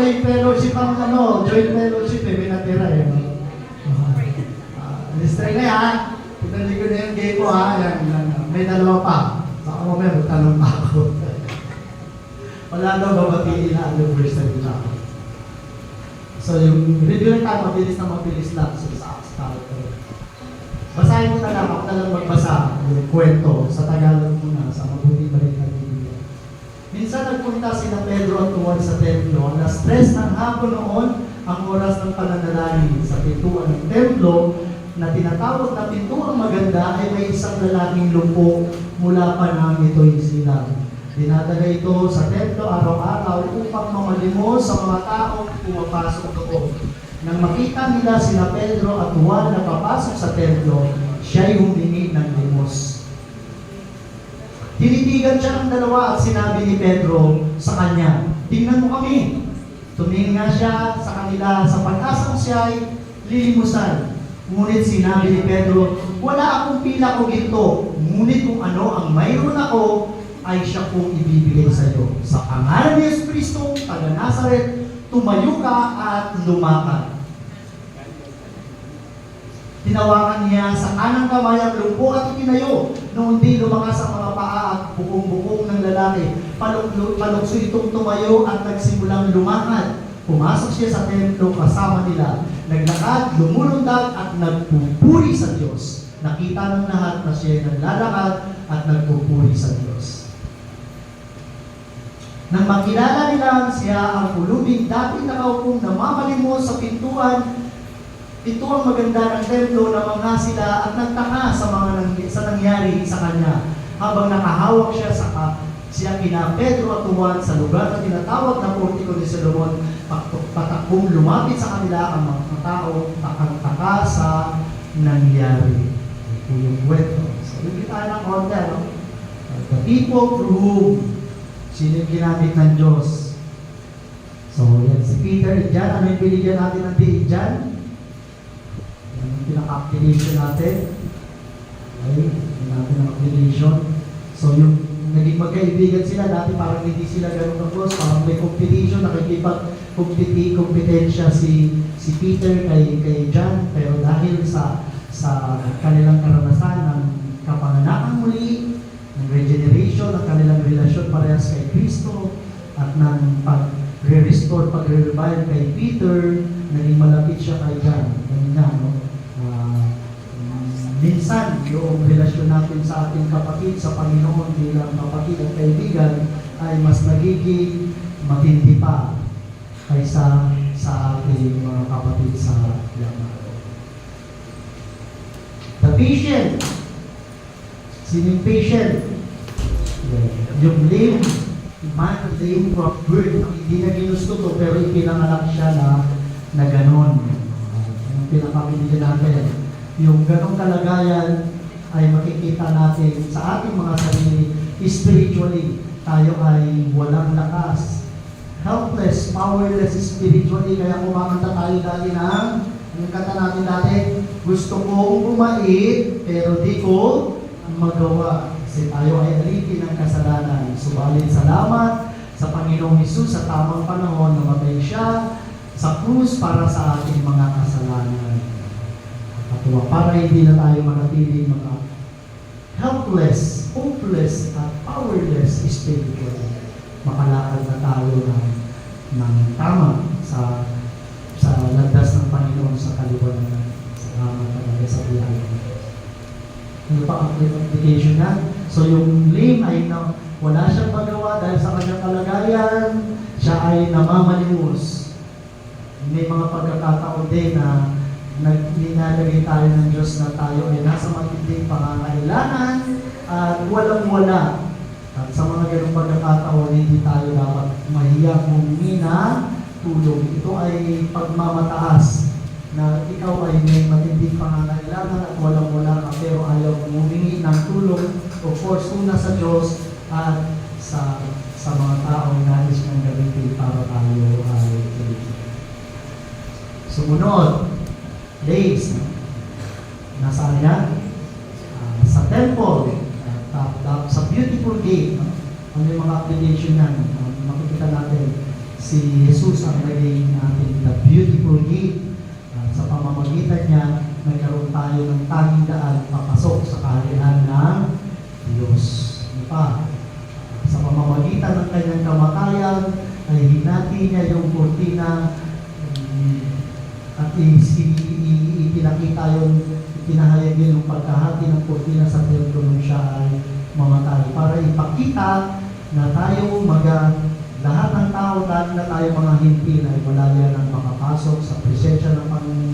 may fellowship ang joint fellowship may natira eh. Listray na yan. Pinali ko na yung game ko yan. May dalawa pa. Baka mo meron, tanong pa ako. Wala daw babatiin na anniversary na ako. So yung review ng time, mabilis lang. So sa Acts character. Basahin mo na lang, ako na lang magbasa yung kwento sa Tagalog muna, sa mabuting balita ng Biblia. Minsan nagpunta sina Pedro at Juan sa templo. Alas 3 ng hapon noon, ang oras ng pananalangin sa pintuan ng templo na tinatawag na pintuang maganda ay may isang lalaking lumpo mula pa nang ito'y silang. Dinadala ito sa templo araw-araw upang mamalimos sa mga taong pumapasok doon. Nang makita nila sina Pedro at Juan na papasok sa templo, siya'y humingi ng limos. Tinitigan siya ng dalawa at sinabi ni Pedro sa kanya, "Tingnan mo kami." Tumingin nga siya sa kanila sa pag-asang siya'y lilimusan. Ngunit sinabi ni Pedro, "Wala akong pila o ginto, ngunit kung ano ang mayroon ako, ay siya kong ibibigay sa iyo. Sa pangalan ni Yesu Kristo, taga Nazaret, tumayo ka at lumakad." Tinawakan niya sa kanang kamay ang lumpo at itinayo. Noon din lumakas ang mga paa at bukong-bukong ng lalaki. Palukso itong tumayo at nagsimulang lumakad. Pumasok siya sa templo kasama nila. Naglakad, lumulundag at nagpupuri sa Diyos. Nakita ng lahat na siya naglalakad at nagpupuri sa Diyos. Nang makilala nila siya ang pulubing dating nakaupong namamalimos sa pintuan, ito ang maganda ng templo na mga sila at nagtaka sa nangyari sa kanya. Habang nakahawak siya siya kina Pedro at Juan sa lugar na tinatawag na Portiko ni Solomon, patakbong lumapit sa kanila ang mga tao takang-taka sa nangyari. Ito yung kwento. So, yung kita ng konti, the people through whom sino yung ginamit ng Diyos. So, yan si Peter dyan. Ano yung binigyan natin ng diin dyan? Yan yung pinaka-activation natin. Okay, yung natin ang activation. So, yung naging magkaibigan sila, dati parang hindi sila ganun ka-close, parang may competition, nakikipag-kompetensya si Peter kay John, pero dahil sa kanilang karanasan ng kapanganakan muli, ng regeneration, ng kanilang relasyon parehas kay Kristo, at ng pag-restore, pag-revive kay Peter, naging malapit siya kay John. Ganun na, no? Minsan, yung relasyon natin sa ating kapatid, sa Panginoon bilang kapatid at kaibigan, ay mas nagiging matindi pa kaysa sa ating mga kapatid sa yaman. The patient. Sinong patient? Yung lame man, lame from birth. Hindi na ginusto to, pero ipinanganak siya na ganon. Yung pinakapinigyan natin. Yung ganong kalagayan ay makikita natin sa ating mga sarili. Spiritually, tayo ay walang lakas. Helpless, powerless spiritually. Kaya kumakanta tayo dati ng, yung kanta natin dati, gusto kong bumait, pero di ko magawa. Kasi tayo ay alipin ng kasalanan. Subalit salamat sa Panginoong Hesus sa tamang panahon, namatay siya sa krus para sa ating mga kasalanan. Para hindi na tayo manatili mga helpless, hopeless, at powerless spiritually. Makalakad na tayo ng tama sa landas ng Panginoon sa kaliwanagan. Salamat talaga sa biyaya. Ano pa ang application na? So yung lame ay wala siyang magawa dahil sa kanyang kalagayan, siya ay namamalimos. May mga pagkakataon din na ninalagay tayo ng Diyos na tayo ay nasa matinding pangangailangan at walang-wala. At sa mga ganong pagkakataon, hindi tayo dapat mahiyang humingi na tulong. Ito ay pagmamataas na ikaw ay may matinding pangangailangan at walang-wala ka pero ayaw humingi ng tulong. Of course, una sa Diyos at sa mga taong nais ng gamitin para tayo ay sumunod. Days. Nasaan yan? Sa temple. Sa beautiful gate. Ano yung mga application yan? Makikita natin si Jesus ang naging ating the beautiful gate. Sa pamamagitan niya, nagkaroon tayo ng tanging daan papasok sa kaharian ng Diyos. Ano pa? Sa pamamagitan ng kanyang kamatayan, ay hinati niya yung kurtina at ipinakita yun, ipinahayag yun yung pagkahati ng kurtina sa templo nung siya ay mamatay. Para ipakita na tayo lahat ng tao, lalo na tayo mga Hintil ay wala yan ang makapasok sa presensya ng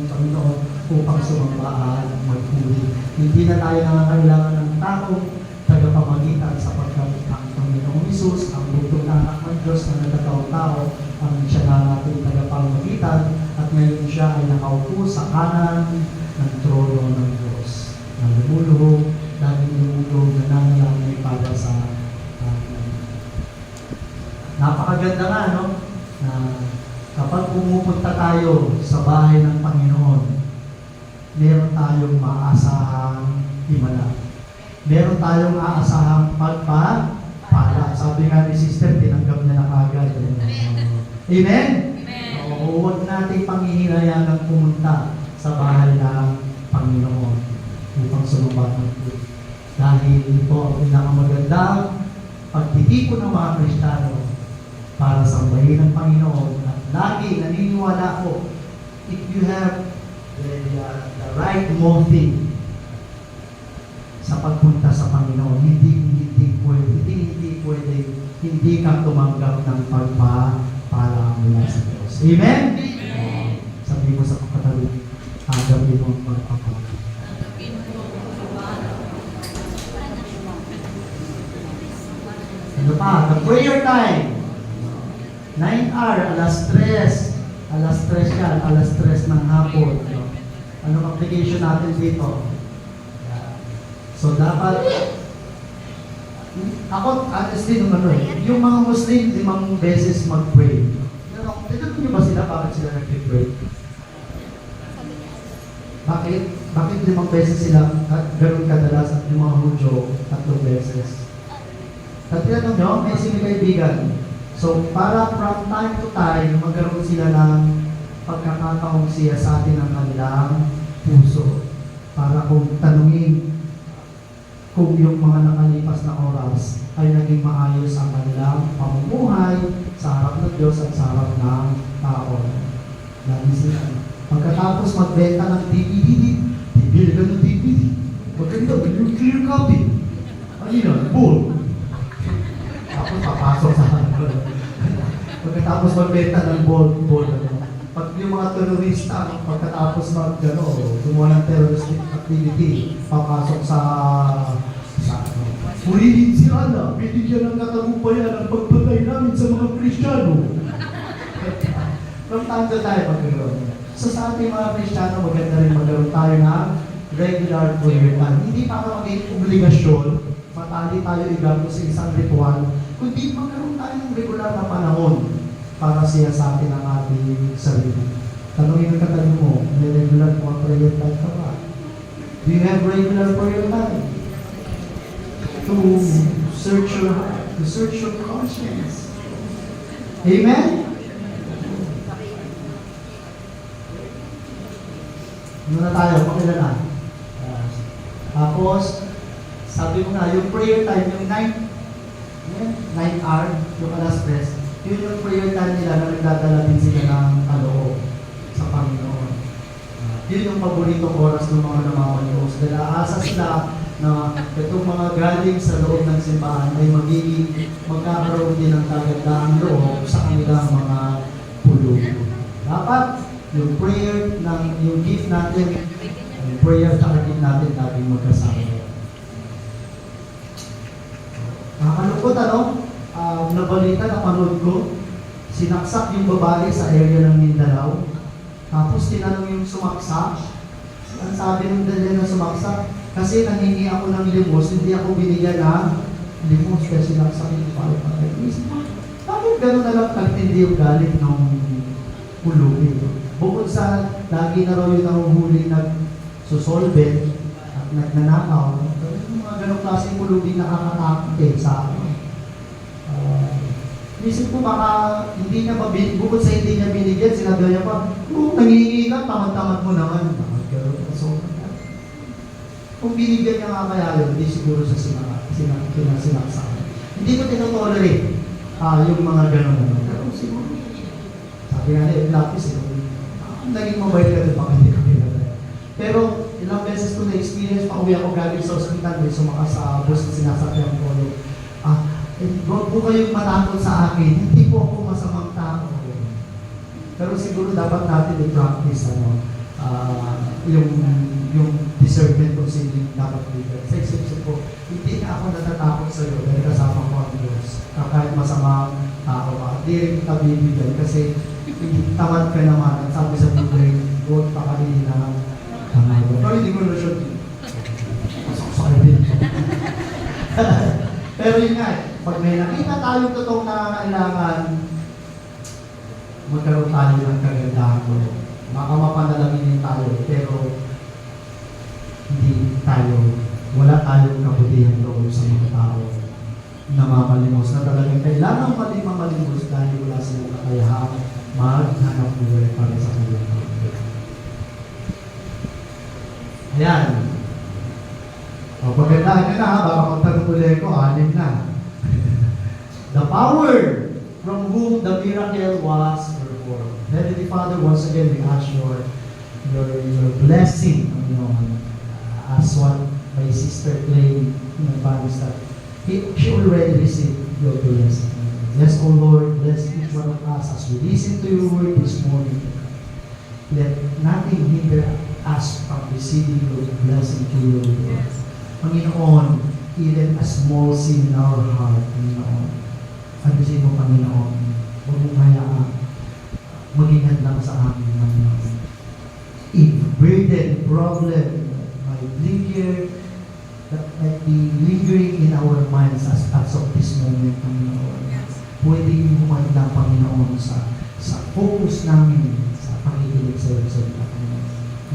Panginoon upang sumamba at magpuri. Hindi na tayo nangangailangan ng taong tagapamagitan sapagkat ang Panginoong Hesus, ang bugtong anak ng Diyos na nagkataong tao, ang siya na natin tagapamagitan at ngayon siya ay nakaupo sa kanan ng trono ng Diyos. Na lumuluhog, laging lumuluhog na nangyayari para sa napakaganda nga, no? Na kapag pumupunta tayo sa bahay ng Panginoon, meron tayong maasahang himala. Meron tayong maasahang pagpapala. Sabi nga ni Sister, tinanggap niya na kagad. Amen? Oo, huwag natin panghihinayang ng pumunta sa bahay ng Panginoon upang sumamba ng Diyos. Dahil ito ang pinakamagandang pagtitipon ng mga Kristiyano para sambahin ng Panginoon. At lagi naniniwala ko, if you have the right motive sa pagpunta sa Panginoon, hindi ka tumanggap ng pagpapala mula sa Diyos. Amen? Sabi mo sa kapatid, agawin mo ang pagpapala. Ano pa? The prayer time. 9 hour, alas 3. Alas 3 yan, alas 3 ng hapon. Anong application natin dito? So, dapat, ako, honestly, yung mga Muslim, 5 beses mag-pray. Tinanong nyo ba sila, bakit sila nag-pray? Bakit 5 beses sila, ganun kadalas, at yung mga Hudyo, 3 beses? At tinanong nyo, may sila kaibigan. So, para from time to time, magkaroon sila ng pagkakataong siya sa atin ang kanilang puso. Para kung tanungin kung yung mga nakalipas na oras ay naging maayos ang kanilang pamumuhay sa harap ng Diyos at sa harap ng tao. Lagi sila. Pagkatapos magbenta ng DVD, bibili ka ng DVD. Maganda, yung clear copy. Ano yun? Bull. Tapos papasok sa pagkatapos magbenta ng ball. Pag yung mga terorista, pagkatapos gumawa ng terroristic activity, papasok sa purihin si Allah, binigyan ng katagumpayan ang pagpatay namin sa mga Kristiyano. From time to time, magkaroon. So sa ating mga Kristiyano, maganda rin magkaroon tayo ng regular prayer time. Hindi para maging obligasyon, matali tayo igago sa isang ritual, kundi magkaroon tayo ng regular na panahon para siya sa atin ang ating sarili. Tanungin ang katabi mo, may regular mo prayer time ka ba? Do you have regular prayer time? To search your conscience. Amen? Ano na tayo? Pakilala. Tapos, sabi ko nga, yung prayer time, yung 9 hour, yung alas 3, yun yung prayer time nila na nagdadala din sila ng kaloob sa Panginoon. Yun yung paboritong oras ng mga namamalimos. Dahil aasa sila na itong mga galing sa loob ng simbahan ay magkakaroon din ng kagandahang loob sa kanilang mga pulong. Dapat yung prayer, yung gift natin, yung prayer at gift natin laging magkasama. Nakakalungkot nabalita na panood ko, sinaksak yung babae sa area ng Mindanao. Tapos tinanong yung sumaksak. Ang sabi ng dalaga na sumaksak, kasi nangingi ako ng limos, hindi ako binigyan ng limos kasi sinaksak yung babae. Bakit gano'n na lang kaltindi yung galit ng pulubi? Bukod sa lagi na raw yung nahuhuli nagsusolve at nagnanakaw, yung mga ganong klaseng pulubi nakakatakot sa akin. Isip ko baka hindi niya bukod sa hindi niya binigyan, sinabi niya pa, nangihingi ka, tamad-tamad mo naman. Tamad ka rin. So, kung binigyan niya nga kaya yun, hindi siguro sa sinaksakan. Hindi ko tinotolerate yung mga gano'n. Pero siguro, sabi nga nila, lapis naging mabait ka din, baka hindi ka pinatay. Pero ilang beses ko na-experience, pauwi ako galing sa ospital, may sumakas sa bus na sinasakyan ko. Huwag po kayong matakot sa akin, hindi po ako masamang tao. Pero siguro dapat natin i-practice yung discernment kung sino yung dapat bigyan. Sa isip ko, hindi na ako natatakot sa iyo dahil kasama ko ang Diyos. Kahit masamang tao ka, hindi rin kita bibigyan kasi tamad ka naman at sabi sa Biblia, huwag pa kanina ng tamad. Pero hindi ko na siya pero yun nga, pag may nakita tayong totoong nangangailangan, magkaroon tayo ng kagandahan ko. Baka mapanalangin tayo, pero wala tayong kabutihan loob sa mga tao na mamalimos na talagang kailangan mamalimos dahil wala silang kakayahan maghanap buhay para sa kanilang pamilya. Ayan. O, pagkandaan nyo na, baka magtanong ulit ko, 6 na. The power from whom the miracle was performed. Heavenly Father, once again, we ask your blessing, as what my sister claimed in the Bible study. She already received your blessing. Yes, O Lord, bless each one of us as we listen to your word this morning. Let nothing hinder us from receiving your blessing to your Lord. Panginoon, even a small sin in our heart, Panginoon, sabihin mo, Panginoon, huwag mong hayaan, maging hadlang sa amin, Panginoon. If burden, problem, might linger, that might be lingering in our minds as of this moment, Panginoon. Pwede yung humadlang, Panginoon, sa focus namin sa pakikinig sa iyo, Panginoon.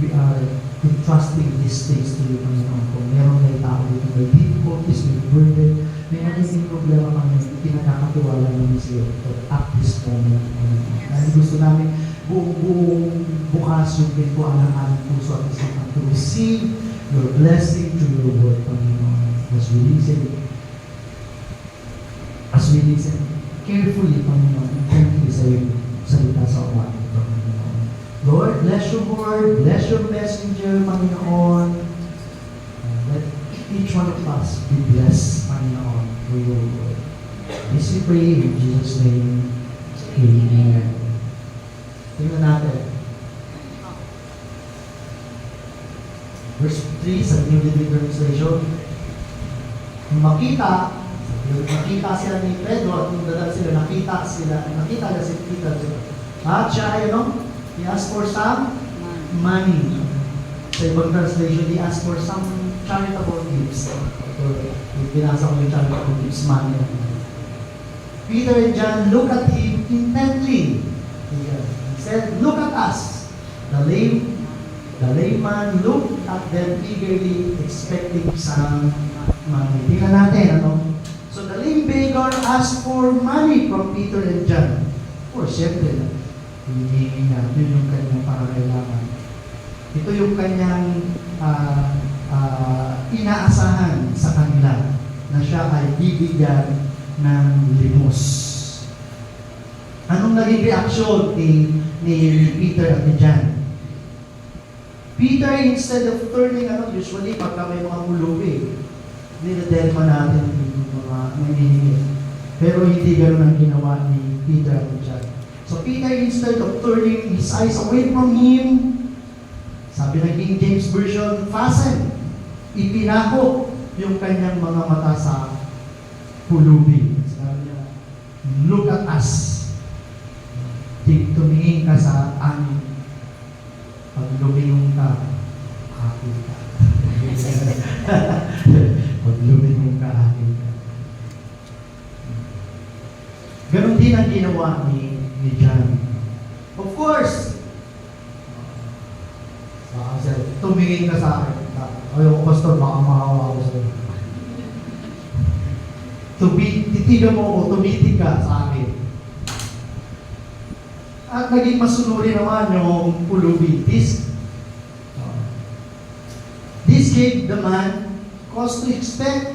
We are entrusting these things to you, Panginoon. Kung meron kayo tao dito, may difficulties, may burden, may magiging problema, Panginoon, pinakakatiwala namin sa iyo at this moment, Panginoon. Dahil gusto namin buong bukas yung pintuan ng aming puso at isipan to receive your blessing to your word, Panginoon. As we listen carefully, Panginoon, thank you sa iyo salita sa uwan, Panginoon. Lord, bless your word, bless your messenger, Panginoon. Let each one of us be blessed, Panginoon, through your word. This we pray in Jesus' name. Amen. Tingnan natin. Verse 3 sa New Living Translation. Makita sila ni Pedro at nung dadal sila, nakita niya si Peter. At siya ay he asked for some money. Sa ibang translation, he asked for some charitable gifts. Binasa ko yung charitable gifts, money. Peter and John looked at him intently. He said, "Look at us." The lame man looked at them eagerly, expecting some money. Tingnan natin, So the lame beggar asked for money from Peter and John. Of course, syempre, hinihingi niya. Yun yung kanyang pangangailangan. Ito yung kanyang inaasahan sa kanila na siya ay bibigyan ng limos. Anong naging reaksyon ni Peter at ni John? Peter, instead of turning, usually pagka may mga mulubi, niladelma natin yung mga nangihingi. Pero hindi ganoon ang ginawa ni Peter at John. So Peter, instead of turning his eyes away from him, sabi ng King James Version, fasten, ipinako yung kanyang mga mata sa pulubi. Sabi niya, look at us. Tumingin ka sa amin. Pag lumingong ka, akin ka. Pag lumingong ka, akin ka. Ganon din ang ginawa ni John. Of course, tumingin ka sa akin. Ayaw ko, Pastor, baka mahawa ako sa'yo. Titigan mo ako, tumitig ka sa akin. At naging masunuri naman yung pulubi. This gave the man cause to expect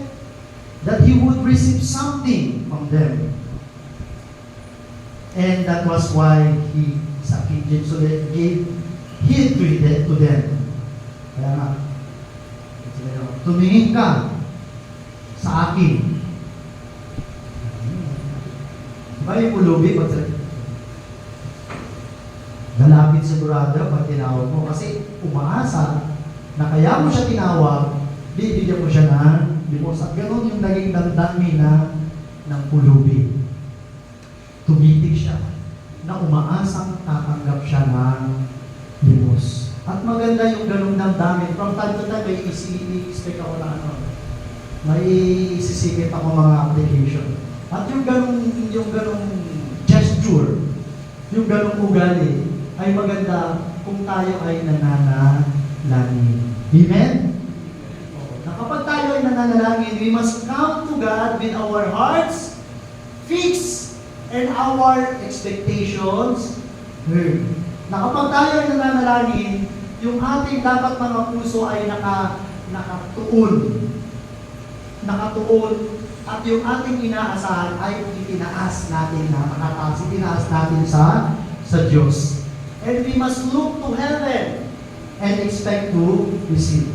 that he would receive something from them. And that was why he, sa King James, so gave heed to them. Kaya nga, tumingin ka sa akin. Diba yung pulubi, lalapit sigurado pag tinawag mo. Kasi umaasa na kaya mo siya tinawag, bibigyan mo siya ng limos. At ganoon yung naging damdamin ng pulubi. Tumitig siya na umaasang tatanggap siya ng limos. At maganda yung ganong damdamin. From time to time, may i-expect ako na may isisipit ako mga application. At yung ganong gesture, yung ganong ugali, ay maganda kung tayo ay nananalangin. Amen? Na kapag tayo ay nananalangin, we must come to God with our hearts fixed and our expectations heard. Na kapag tayo ay nananalangin, yung ating dapat mga puso ay nakatuon. At yung ating inaasahan ay itinaas natin na makataas. Itinaas natin sa Diyos. And we must look to heaven and expect to receive.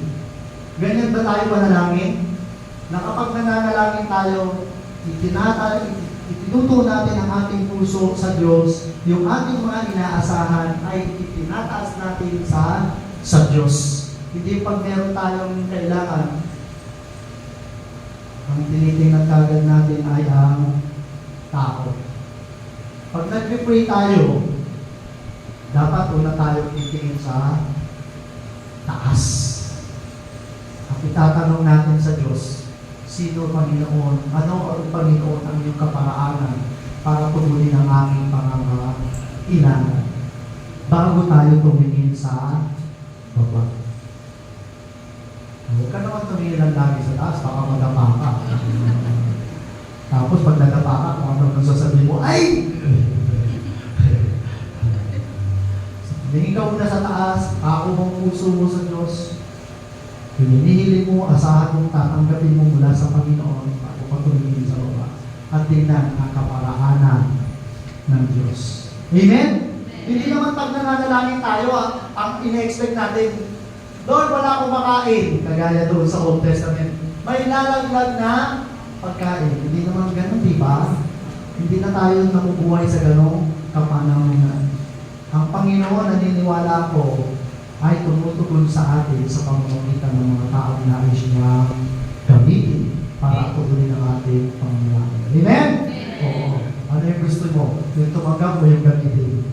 Ganyan ba tayo manalangin? Na kapag nananalangin tayo, itinuto natin ang ating puso sa Diyos, yung ating mga inaasahan ay itinataas natin sa Diyos. Hindi pag meron tayong kailangan, ang tinitingnan kagad natin ay ang tao. Pag nag-pray tayo, dapat una tayo titingin sa taas. At itatanong natin sa Diyos, sino Panginoon, ano ang Panginoon ang iyong kaparaanan para tugunin ang aming pangangailangan bago tayo tumingin sa baba. Huwag ka naman tumingin lang lagi sa taas, baka madapa ka. Tapos pag nadapa ka, kung ano nang sasabihin mo, ay! Tumingin ka muna sa taas, ako mong puso mo sa Diyos. Hinihilin mo, asahan mo, tatanggapin mo mula sa Panginoon bago pa tumingin sa baba. At tingnan ang kaparaanan ng Diyos. Amen? Hindi naman pag nananalangin tayo, ang ina-expect natin, Lord, wala akong makain. Kagaya doon sa Old Testament. May lalaglag na pagkain. Hindi naman ganun, di ba? Hindi na tayo namubuhay sa ganong kapanahonan. Ang Panginoon, naniniwala ko, ay tumutugon sa atin sa pamamagitan ng mga taong nais niya gamitin para tugunin ang ating pangangailangan. Amen? Oo. Ano yung gusto mo? Yung tumanggap mo yung gamitin?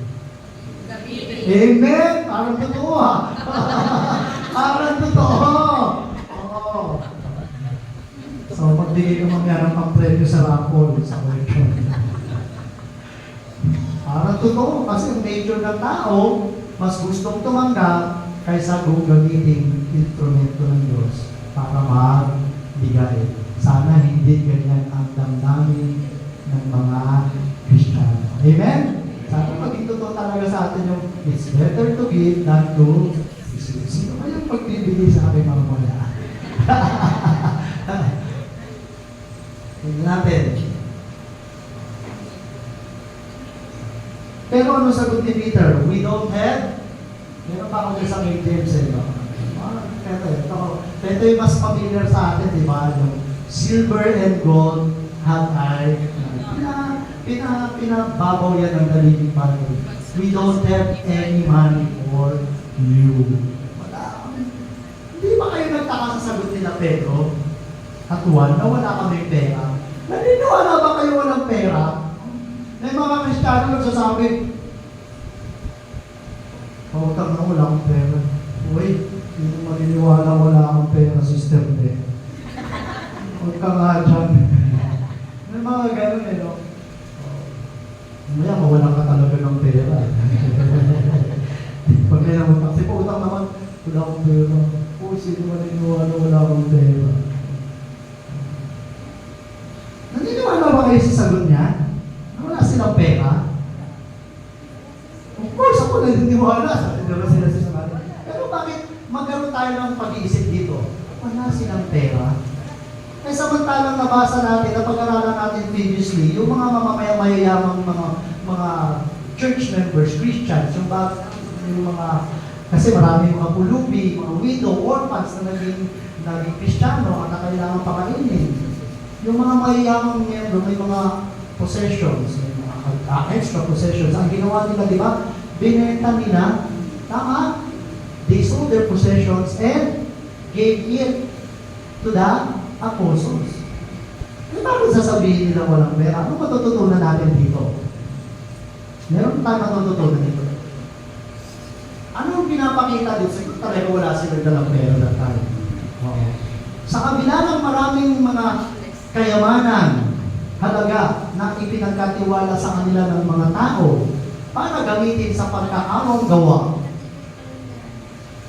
Amen? Parang totoo ha? Parang totoo! Oo. So, magbigay ka mamaya ng pang-premyo sa Rapol, sa collection. Parang totoo, kasi ang nature ng tao, mas gustong tumanggap kaysa gamitin instrumento ng Diyos para magbigay. Sana hindi ganyan ang damdamin ng mga Kristiyano. Amen? Sana maging totoo talaga sa atin yung it's better to give than to receive. Sino kayang pagbibigay sa aking mga mula? Tignan natin. Pero ano sagot ni Peter? We don't have. Meron pa ako dyan sa King James eh. Ito yung mas familiar sa atin, di ba? Yung silver and gold have I. Pinababaw yan ng dalingin Bible. We don't have any money for you. Wala. Hindi ba kayo nagtaka sa sagot nila Pedro at Juan na wala kami pera? Naniniwala ba kayo walang pera? May mga Kristiyano nagsasabi, pautang na wala akong pera. Uy, hindi mo maniniwala wala akong pera, sister de. Huwag ka nga dyan. May mga ganun eh, no? Maya, mawalan ka talaga ng pera. Pag may namutang, kasi pautang naman, wala akong pera. Uy, sino maniniwala wala akong pera? Naniniwala ba kayo sa sagot niya? Wala silang pera. Oo, naniniwala. Sabi naman sila sa Samari. Pero bakit magkaroon tayo ng pag-iisip dito? Wala silang pera. Eh samantalang nabasa natin, napag-aralan natin previously, yung mga mayayamang mga church members, Christians, yung mga, kasi marami mga pulubi, mga widow, orphans na naging Kristiyano at na kailangan pakainin. Yung mga mayayamang miyembro, may mga possessions, may mga extra possessions. Ang ginawa nila, di ba? Binenta nila, tama? They sold their possessions and gave it to the apostles. E bakit sasabihin nila walang pera? Ano matututunan natin dito? Meron tayong matututunan dito. Ano yung pinapakita dito? Siguro talaga wala silang dalang pera na tayo. Okay. Sa kabila ng maraming mga kayamanan, halaga na ipinagkatiwala sa kanila ng mga tao para gamitin sa pagkakawang gawa,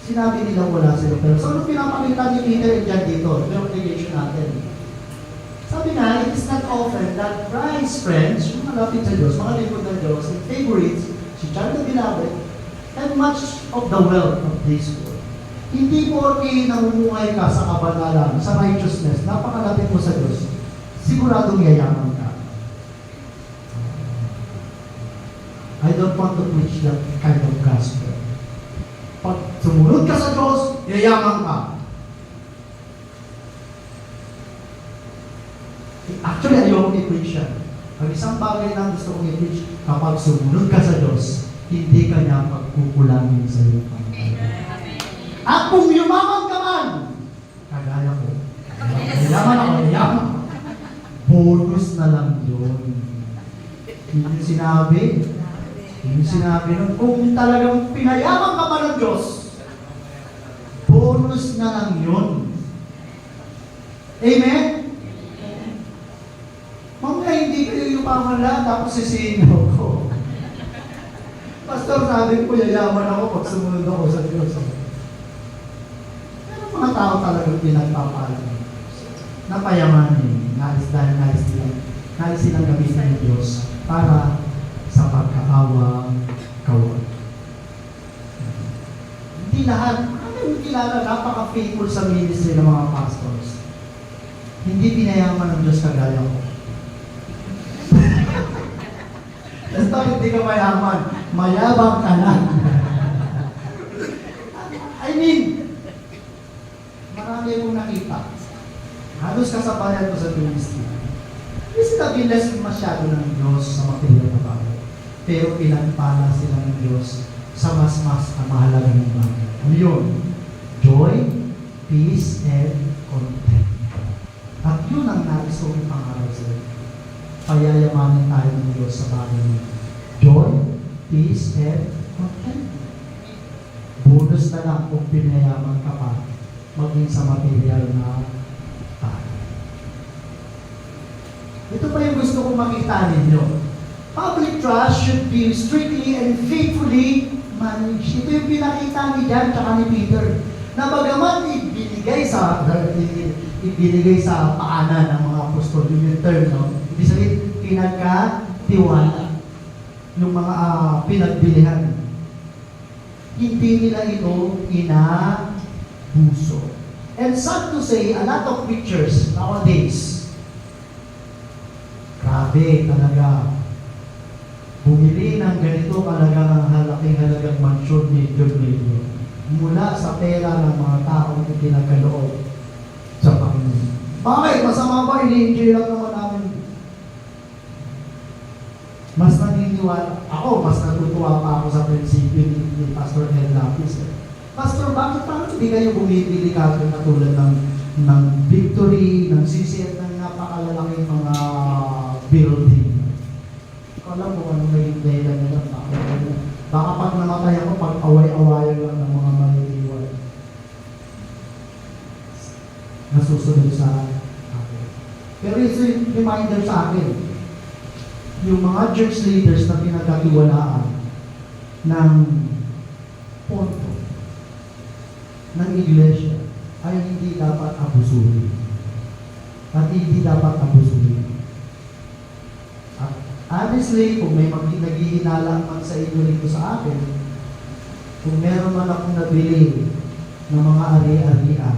sinabi nila wala sila pera. So, ano pinapakita ni Peter and John dito? Ito yung obligation natin. Sabi na, it is not often that Christ's friends, yung malapit sa Diyos, mga lingkod ng Diyos, and favorites, si John the Beloved, have much of the wealth of this world. Hindi porke namumuhay ka sa kabanalan, sa righteousness, napakalapit mo sa Diyos, siguradong yayaman ka. I don't want to preach that kind of gospel. Pag sumunod ka sa Diyos, yayaman ka. Actually, ayoko i-preach yan. Ang isang bagay na gusto kong i-preach, kapag sumunod ka sa Diyos, hindi ka niya pagkukulangin sa iyo. At kung yumaman ka man, kagaya ko, yaman, bonus na lang yun. Yun yung sinabi. Yung sinabi nun, kung talagang pinayaman ka pa ng Diyos, bonus na lang yun. Amen? Mamaya hindi kayo yumaman lang, tapos sisihin ko. Pastor, sabi ko, yayaman ako pag sumunod ako sa Diyos. Pero mga tao talagang pinagpapalan. Napayamanin, nais silang gamitin ng Diyos para sa pagkakawang kawan. Hindi lahat, hindi kilala, napaka-faithful sa ministry ng mga pastors. Hindi pinayaman ng Diyos kagaya ko. Basta hindi ka mayaman, mayabang ka lang. I mean, marami akong nakita. Halos kasabayan ko sa ministry. Hindi sila bilas masyado ng Diyos sa material na bagay. Pero pinagpala sila ng Diyos sa mas mahalaga ng bagay. Ano yun? Joy, peace, and content. At yun ang nais kong ipangaral sa iyo. Payayamanin tayo ng Diyos sa bagay niya. Joy, peace, and content. Bonus na lang kung pinayaman ka pa maging sa material na bagay. Ito pa yung gusto kong makita ninyo. Public trust should be strictly and faithfully managed. Ito yung pinakita ni John at ni Peter. Na bagaman ibinigay sa paanan ng mga apostol, yung term, no? Ibig sabihin, pinagkatiwala ng mga pinagbilihan. Hindi nila ito inabuso. And sad to say, a lot of preachers nowadays, grabe talaga, bumili ng ganito kalagang halagang mansyon ni John Mayor mula sa pera ng mga taong itinagkaloob sa Panginoon. Bakit? Masama ba? Ini-enjoy lang naman namin. Mas naniniwala. Ako, mas natutuwa pa ako sa prinsipyo ni Pastor Ed Lapis. Pastor, bakit parang hindi kayo bumibili kagad na tulad ng Victory, ng CCF, ng napakalalaking mga building? Alam mo anong naging dahilan nila. Baka pag namatay ako, pag away-awayan lang ng mga maliliwan. Nasusunod sa akin. Pero ito yung reminder sa akin. Yung mga church leaders na pinagkatiwalaan ng ponto ng iglesia ay hindi dapat abusuhin. At hindi dapat abusuhin. At honestly, kung may naghihinala man sa inyo rito sa akin, kung meron man akong nabili ng mga ari-arian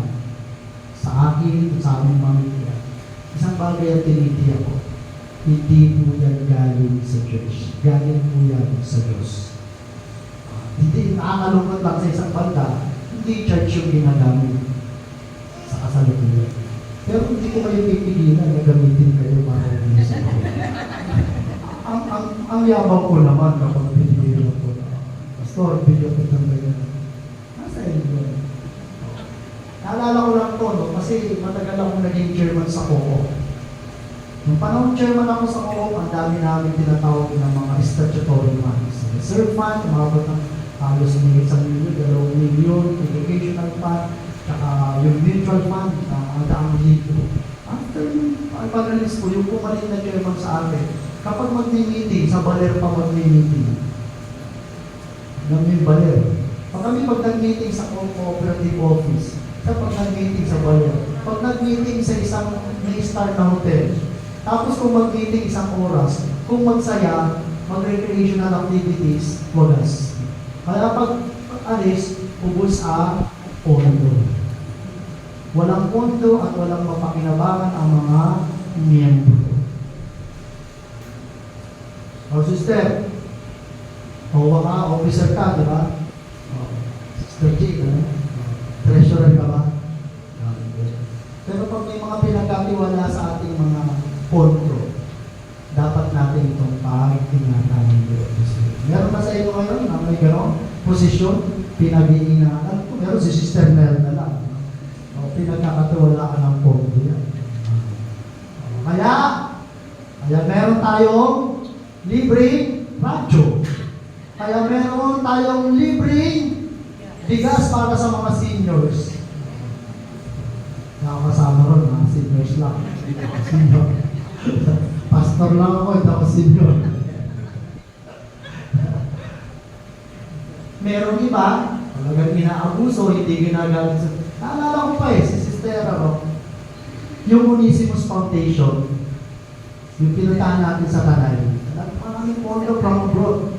sa akin, sa aming pamilya, isang bagay ang tinitiyak ko, hindi po yan galing sa church. Galing po yan sa Diyos. Hindi, nakakalungkot lang sa isang banda, hindi church yung ginagamit sa kasalukuyan. Pero hindi ko kayo pipigilan na gamitin kayo para umisan ko. Ang yabang ko naman kapag pinigilan ko na, Pastor, bigyan ko ng ganyan. Nasa inyo. Naalala ko lang to, no? Kasi matagal akong naging chairman sa COO. Nung panahon chairman ako sa COO, ang dami namin tinatawag ng mga statutory funds. Reserve fund, umabot ng halos may 1 milyon, 2 milyon, educational fund, tsaka yung mutual fund, ang daang libo. After pag-alis ko, yung pumalit na chairman sa akin, kapag magmi-meeting, sa baler pa magmi-meeting. Alam yung baler. Pag kami nag-meeting sa cooperative office, kapag nag-meeting sa baler, pag nag-meeting sa isang may-star na hotel, tapos kung mag-meeting isang oras, kung magsaya, mag-recreational activities, wagas. Kaya pag alis, ubos ang pondo. Walang pondo at walang mapakinabangan ang mga miyembro. O sister, o ka, officer ka, di ba? Sister G, treasurer ka ba? Pero pag may mga pinagkatiwala sa ating mga pondo, dapat natin itong pag-ingatan ng officer. Meron ba sa inyo ngayon na may gano'ng posisyon, pinag-iingatan? Meron si Sister Mel na lang. O, pinagkakatiwalaan ng pondo yan. Kaya meron tayong libreng radyo. Kaya meron tayong libreng bigas para sa mga seniors. Nakakasama ron, mga seniors lang. Senior. Pastor lang ako, hindi ako senior. Merong iba, talagang inaabuso, hindi ginagamit sa... Naalala ko pa si Sister, yung Onesimus Foundation, yung pinuntahan natin sa Tanay, maraming pondo from abroad.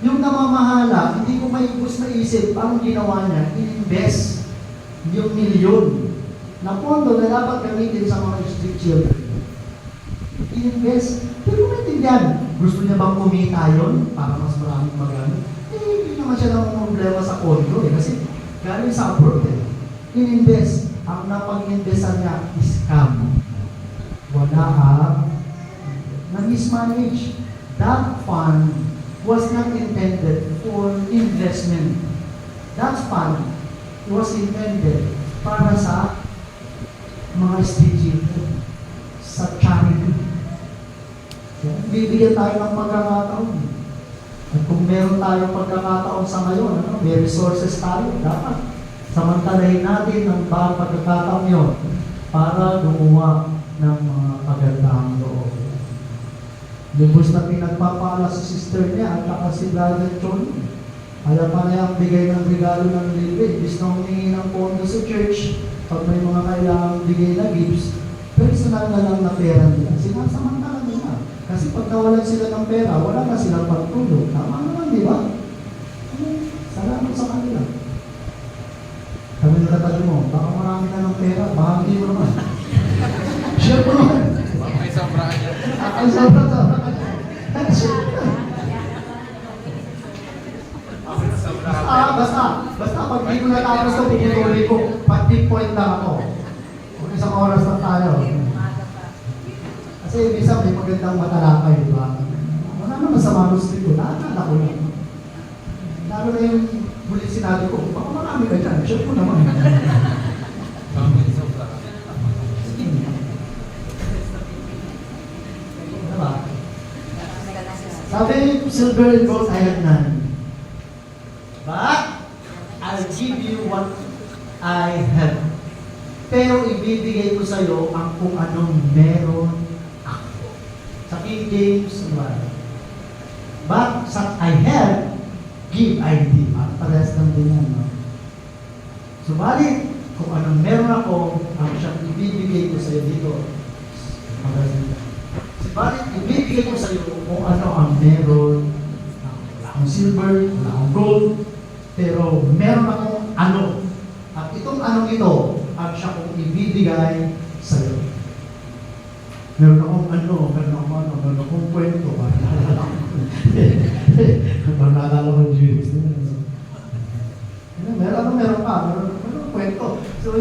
Yung namamahala, hindi ko maibus maisip, anong ginawa niya? In-invest yung milyon na pondo na dapat gamitin sa mga street children. In-invest. Pero maintindihan, gusto niya bang kumita yun para mas maraming magamit? Hindi naman siya ng problema sa pondo kasi galing sa abroad In-invest. Ang napag-investan niya is scam. Wala na-mismanage. That fund was not intended for investment. That fund was intended para sa mga street sa charity. So, bibigyan tayo ng pagkakataon. At kung meron tayong pagkakataon sa ngayon, may resources tayo, dapat samantalahin natin ang bawat pagkakataon yun para gumawa ng mga kagandahang loob. Lubos na pinagpapala sa sister niya at saka si Brother John. Kaya pa na yung bigay ng regalo ng libre. Ibig na humingi ng pondo sa church pag may mga kailangang bigay na gifts, personal na lang na pera nila. Sinasamantala nila. Kasi pag nawalan sila ng pera, wala na silang pagtulog. Tama naman, di ba? Salamat sa kanila. Kami nakatabi mo, baka marami na ng pera, baka hindi mo naman. Share mo naman. Baka may sobraan niya. Ang sobra. Basta pag di ko natapos ito, pinutuloy ko, pati point lang ako. Kung isang oras lang tayo. Kasi minsan may magandang matalakay, di ba? Wala naman sa manuscript ko, nakakala ko lang. Lalo na yung muli sinabi ko, baka marami ka dyan, share ko naman. Baka may sobraan. Diba? Sabi, silver and gold, I have none. But, I'll give you what I have. Pero ibibigay ko sa iyo ang kung anong meron ako. Sa King James, but sa I have, give I thee. Parehas lang din yan, no? Subalit, kung anong meron ako, ang siyang ibibigay ko sa iyo dito. Subalit, ibibigay ko sa iyo kung ano ang meron. Wala akong silver, wala akong gold, Pero meron akong ano. At itong anong ito, ang siya kong ibibigay sa iyo. Meron akong meron akong kwento. Parang naalala ko yung Jesus. Meron akong kwento. So,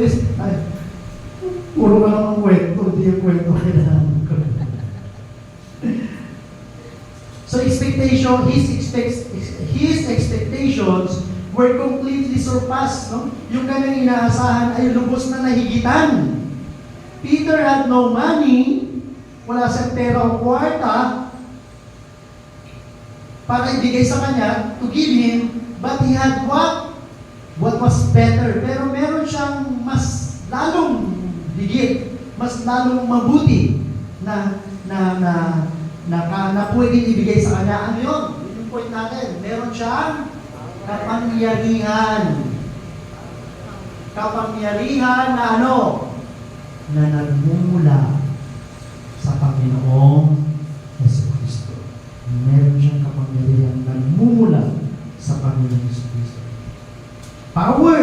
puro ka lang ang kwento, hindi yung kwento kailangan ko. So his expectations were completely surpassed. No? Yung kanyang inaasahan ay lubos na nahigitan. Peter had no money, wala siyang pera o kwarta para ibigay sa kanya, to give him, but he had what? What was better. Pero meron siyang mas lalong higit, mas lalong mabuti na pwedeng ibigay sa kanya. Ano yun? Yun yung point natin. Meron siyang kapangyarihan. Kapangyarihan na ano? Na nagmumula sa Panginoong Jesucristo. Meron siyang kapangyarihan na nagmumula sa Panginoong Jesucristo. Power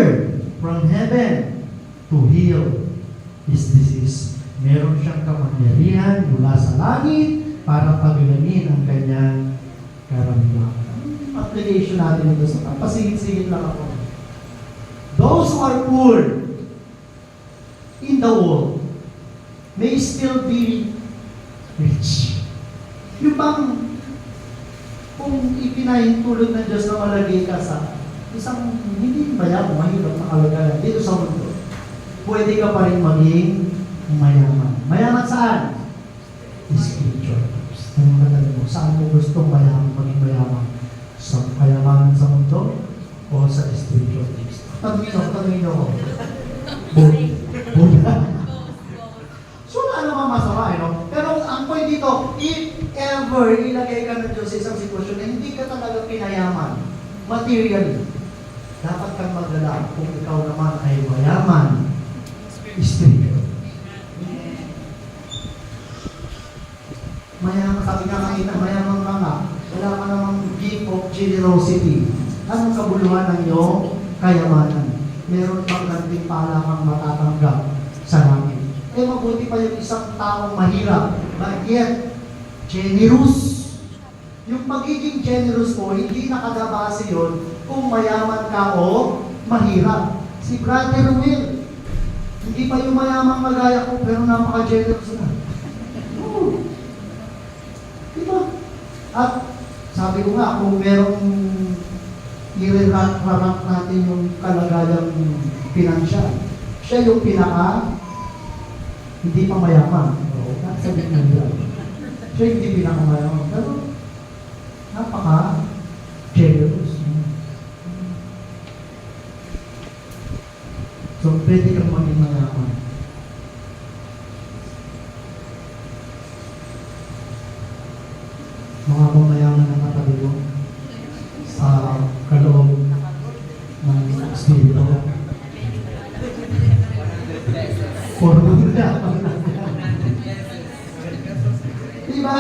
from heaven to heal his disease. Meron siyang kapangyarihan mula sa langit para pagalamin ang kanyang karamdaman. Application natin ito sa pasigit-sigit lang ako. Those who are poor in the world may still be rich. Yung bang kung ipinahintulot ng Diyos na malagay ka sa isang hindi mayaman, mahirap na kalagayan dito sa mundo, pwede ka pa rin maging mayaman. Mayaman saan? Spiritual. Saan mo gustong maging mayaman? Sa kayamanan sa mundo o sa spiritual things? Tanungin ako. Buddha. So, wala namang masama, no? Pero ang point dito, if ever ilagay ka ng Diyos sa isang sitwasyon na hindi ka talaga pinayaman, materially, dapat kang maglala kung ikaw naman ay mayaman, spiritual. Mayaman, sabi nga kanina, mayaman ka nga. Wala ka namang gift of generosity. Anong kabuluhan ng iyong kayamanan? Meron bang ganting pala kang matatanggap sa langit? Eh mabuti pa yung isang taong mahirap, but yet, generous. Yung pagiging generous mo, hindi nakadabase yun kung mayaman ka o mahirap. Si Brother Will, hindi pa yung mayaman magaya ko, pero napaka-generous na. Oo. Diba? At sabi ko nga, kung merong i-rank natin yung kalagayang pinansyal, siya yung hindi pa mayaman. Oo, sabi ko nila. Siya hindi pinakamayaman. Pero, napaka-generous. So, pwede kang maging mayaman. Mga mamayaman ng katabi ko sa kaloob ng Espiritu. Diba?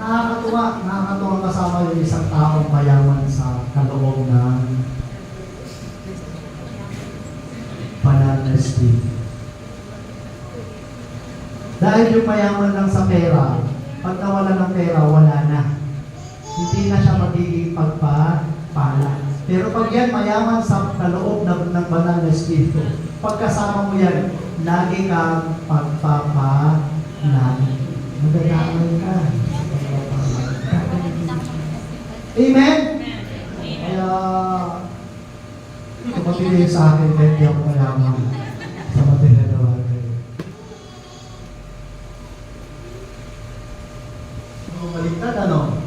Nakakatuwa kasama yung isang taong mayaman sa kaloob ng banal na Espiritu. Dahil yung mayaman lang sa pera, pag nawala ng pera, wala na. Hindi na siya magiging pagpapala. Pero pag yan mayaman sa kaloob ng banal na Espiritu, pagkasama mo yan, lagi kang pagpapala. Magdadamay ka. Amen? Kaya, kapatid sa akin, hindi ako mayaman sa material na bagay. Baliktad, ano?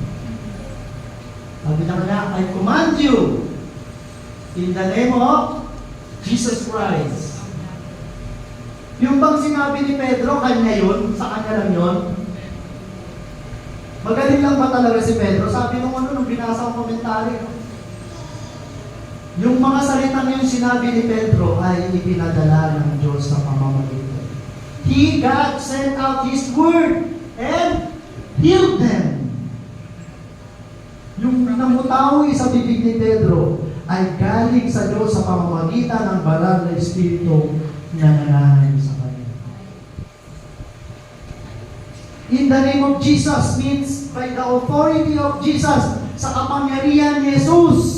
Sabi na kanya, I command you in the name of Jesus Christ. Yung bang sinabi ni Pedro, kanya yun? Sa kanya lang yun? Magaling lang ba talaga si Pedro? Sabi nung binasa ko komentary. Yung mga salitang yung sinabi ni Pedro ay ipinadala ng Diyos sa pamamagitan. God sent out His word and healed them. Yung tumatawi sa bibig ni Pedro ay galing sa Diyos sa pamamagitan ng banal na Espiritu na nananahan sa kanya. In the name of Jesus means by the authority of Jesus, sa kapangyarihan ni Jesus.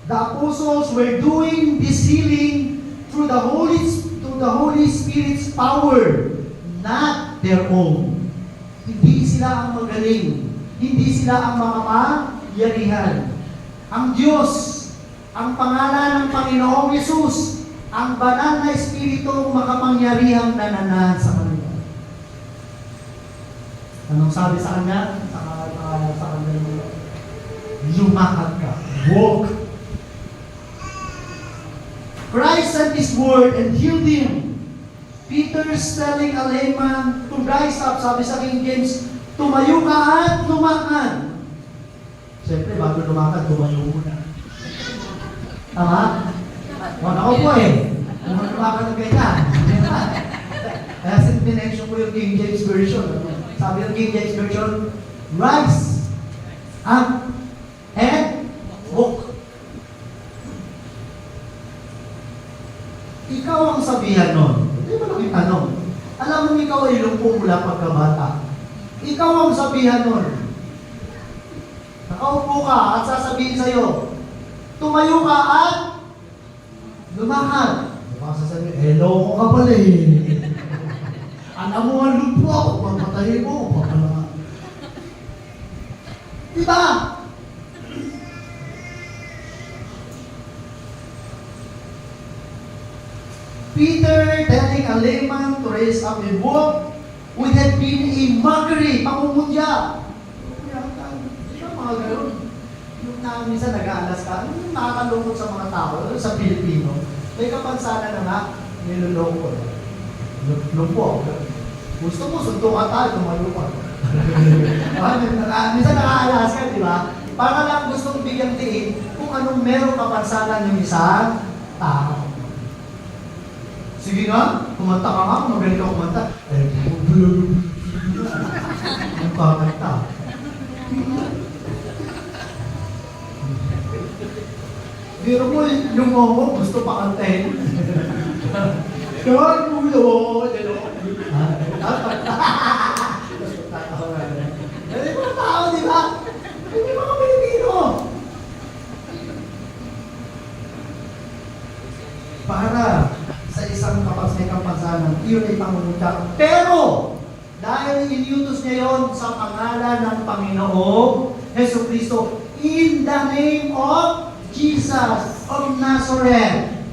The apostles were doing this healing through the Holy Spirit's power, not their own. Hindi sila ang magaling. Hindi sila ang makapangyarihan. Ang Diyos, ang pangalan ng Panginoong Yesus, ang banal na Espiritu makapangyarihang nananahan sa kanila. Anong sabi sa kanya? Sa kanya, lumakad ka. Walk. Christ sent His word and healed him. Peter's telling a layman to rise up. Sabi sa King James, tumayo ka at lumakad. Siyempre, bago lumakad, tumayo muna. Tama? Wala ako po eh. Kung lumakad ng ganyan. Kaya sinmention ko yung King James Version. Sabi ng King James Version, rise up and walk. Ikaw ang sabihan nun. Hindi ba lang yung tanong? Alam mo, ikaw ay lumpo mula pagkabata. Ikaw ang sabihan nun. Nakaupo ka at sasabihin sa'yo, tumayo ka at lumakad. Baka sasabihin, hello ko ka pala eh. Alam mo ang lumpo ako, papatayin mo, papala. Diba? Peter telling a layman to raise up and walk would have been a mockery, pangungutya. Di ba mga gano'n? Yung minsan nag-aalas ka, yung nakakalungkot sa mga tao, sa Pilipino, may kapansanan na nga, niloloko. Lumpo. Gusto mo, suntukan tayo, tumayo ka. Minsan nakaalas ka, di ba? Para lang gustong bigyang tiin kung anong merong kapansanan ng isang tao. Sige nga, kumanta ka nga, magaling ka kumanta. Ang kakanta. Pero mo, yung mo, gusto pa kantahin. Kaya, ulo, Hindi mga tao, di ba? Hindi mga Pilipino. Para sa isang kapansanan, iyon ay pangungutya. Pero, dahil iniutos niya yon sa pangalan ng Panginoong Jesucristo, in the name of Jesus of Nazareth.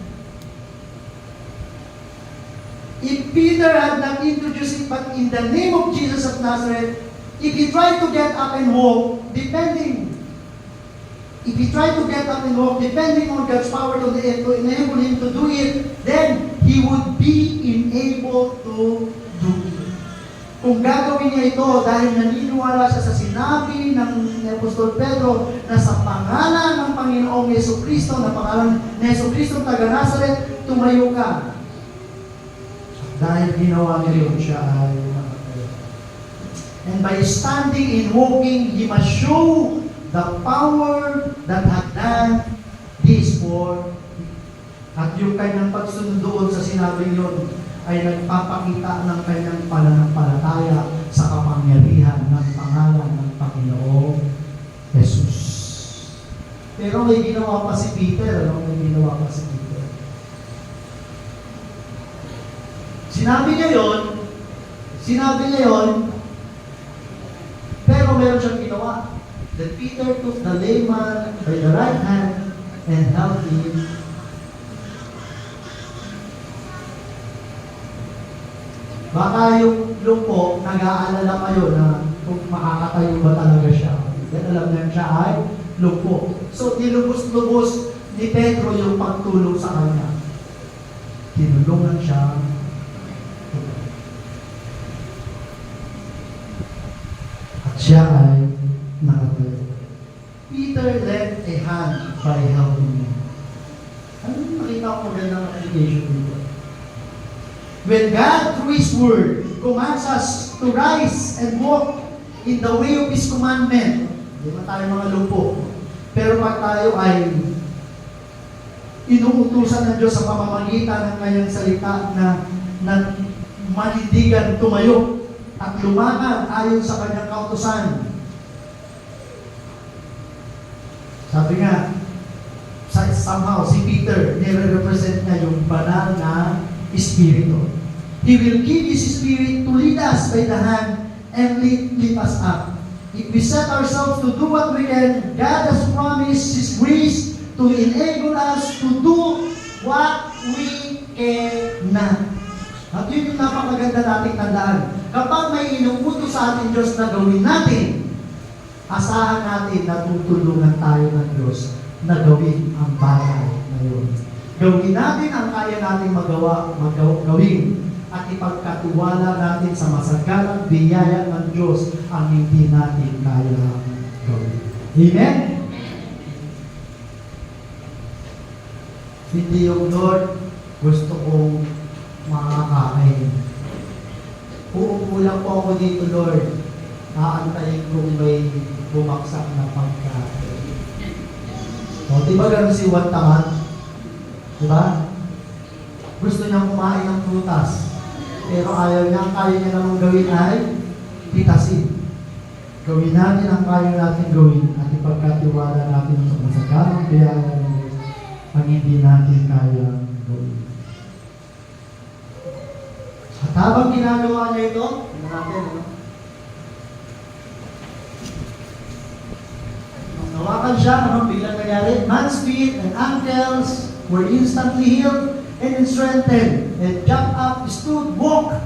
If Peter had not introduced it, but in the name of Jesus of Nazareth, if he tried to get up and walk, depending on God's power to enable him to do it, then he would be unable to do it. Kung gagawin niya ito dahil naniniwala siya sa sinabi ng Apostol Pedro na sa pangalan ng Panginoong Jesucristo, na pangalan ng Jesucristo taga Nazareth, tumayo ka. Dahil ginawa niya yun, siya ay nakatayo. And by standing and walking, he must show the power that had done this for. At yung kanyang pagsunod doon sa sinabing yun, ay nagpapakita ng kanyang pananampalataya sa kapangyarihan ng pangalan ng Panginoong Jesus. Pero may ginawa pa si Peter, May ginawa pa si Peter. Sinabi niya yon, pero meron siyang ginawa. Then Peter took the layman by the right hand and held him. Baka yung lumpo, nag-aalala kayo na kung makakatayo ba talaga siya. Then alam niya siya ay lumpo. So, nilubos-lubos ni Pedro yung pagtulong sa kanya. Tinulungan siya. At siya ay nakatayo. Peter lent a hand by helping him. Ano nakita ko magandang application dito? When God, through His Word, commands us to rise and walk in the way of His commandment, Hindi man tayo mga lumpo. Pero pag tayo ay inuutusan ng Diyos sa pamamagitan ng kanyang salita na manindigan, tumayo, at lumangan ayon sa kanyang kautusan. Sabi nga, somehow, si Peter, nire-represent niya yung banal na Espiritu. He will give His Spirit to lead us by the hand and lift us up. If we set ourselves to do what we can, God has promised His grace to enable us to do what we cannot. At yun yung napakaganda nating tandaan. Kapag may inuutos sa ating Diyos na gawin natin, asahan natin na tutulungan tayo ng Diyos na gawin ang bagay na yun. Gawin natin ang kaya natin gawin at ipagkatiwala natin sa masagalang biyaya ng Diyos ang hindi natin kaya gawin. Amen? Hindi yung Lord, gusto kong makakain. Uupo lang po ako dito, Lord. Aantayin kong may bumaksak na pagkain. O, di ba ganun si Juan Tamad? Di ba? Gusto niyang kumain ng prutas. Pero ayaw niya, ang kaya niya namang gawin ay pitasin. Gawin natin ang kaya natin gawin at ipagkatiwala natin sa masagalang biyaya ng Diyos ang hindi natin kaya gawin. At habang ginagawa niya ito, tingnan natin, nung nawakan siya, biglang nangyari? Man's feet and ankles were instantly healed and strengthened, and jumped up, stood, walked.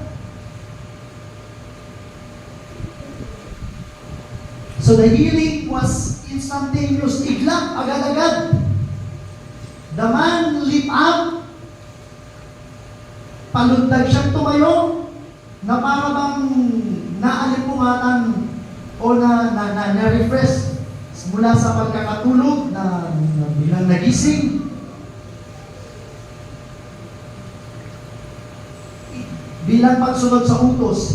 So the healing was instantaneous, iglap, agad-agad. The man leaped up, palundag siyang tumayo, na para bang naalimpungatan o na-refresh mula sa pagkakatulog na bilang nagising. Bilang pagsunod sa utos,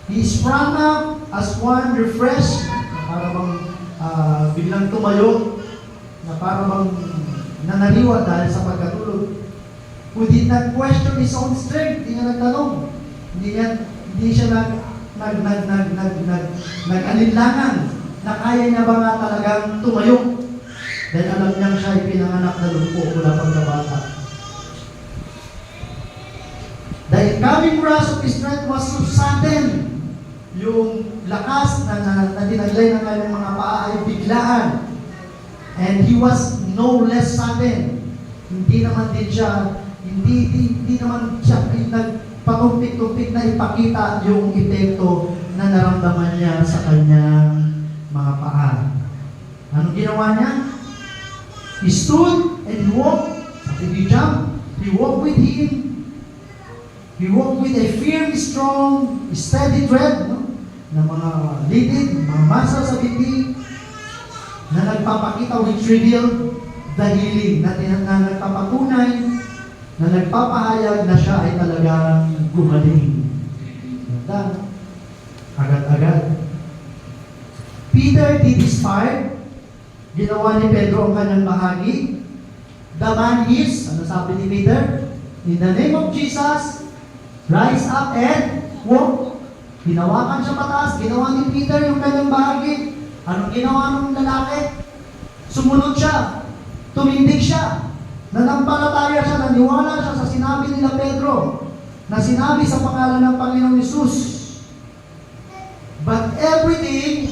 he sprang up as one refreshed, para bang biglang tumayo, na para bang nanaliwa dahil sa pagkatulog. Who did not question his own strength. Hindi niya nagtanong. Hindi siya nag-alinlangan na kaya niya ba nga talagang tumayo. Dahil alam niyang siya ay pinanganak na lumpo mula pagkabata. The incoming rush of his strength was so sudden. Yung lakas na tinaglay ng kanyang mga paa ay biglaan. And he was no less sudden. Hindi naman siya nagpatumpik-tumpik na ipakita yung epekto na naramdaman niya sa kanyang mga paa. Anong ginawa niya? He stood and he walked. He jumped. He walked with him. He walked with a firm, strong, steady tread, na mga litid, mga masa sa biti, na nagpapakita, which revealed the healing, na nagpapatunay, na nagpapahayag na siya ay talagang gumaling. Ganda. Agad-agad. Peter did his part. Ginawa ni Pedro ang kanyang bahagi. The man is, ano sabi ni Peter? In the name of Jesus, rise up and walk. Hinawakan siya pataas. Ginawa ni Peter yung kanyang bahagi. Anong ginawa ng lalaki? Sumunod siya. Tumindig siya. Nanampalataya siya. Naniwala siya sa sinabi nila Pedro. Na sinabi sa pangalan ng Panginoong Hesus. But everything,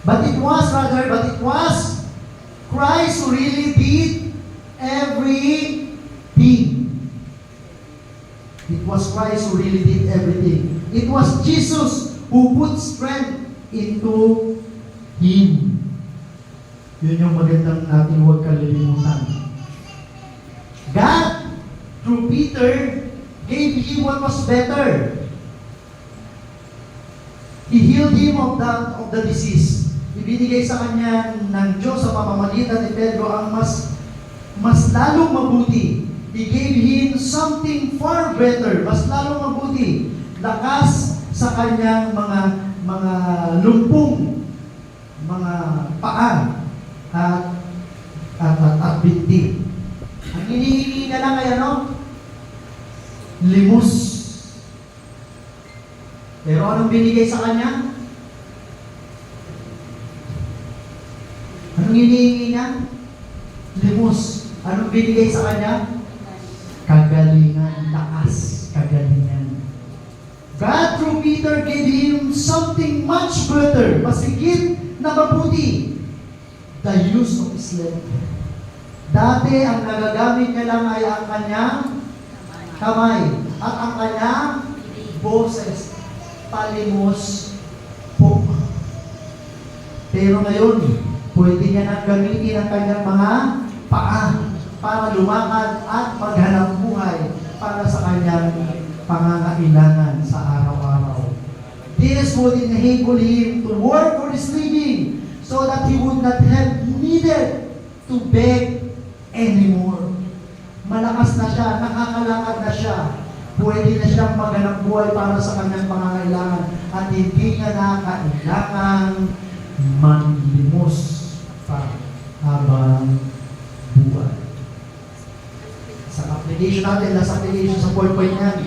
but it was Christ who really did everything. It was Christ who really did everything. It was Jesus who put strength into Him. Yun yung magandang natin huwag kalilimutan. God, through Peter, gave him what was better. He healed him of the disease. Ibinigay sa kanya ng Diyos sa pamamagitan ni Pedro ang mas lalong mabuti. He gave him something far better, mas lalong mabuti. lakas sa kanyang mga lumpong, mga paa at binti. Ang hinihingi niya lang ay ano? Limos. Pero anong binigay sa kanya? Anong hinihingi niya? Limos. Anong binigay sa kanya? Kagalingan, lakas, kagalingan. God through Peter gave him something much better, masigit na mabuti. The use of his leg. Dati, ang nagagamit niya lang ay ang kanyang kamay at ang kanyang boses, palimos po. Pero ngayon, pwede niya nang gamitin ang kanyang mga paa para lumakad at maghanap buhay para sa kanyang pangangailangan sa araw-araw. This would enable him to work for his living so that he would not have needed to beg anymore. Malakas na siya, nakakalakad na siya. Pwede na siyang maghanap buhay para sa kanyang pangangailangan at hindi niya na kailangang manlimos pa habang buhay. Sa application natin, last application sa point niyan.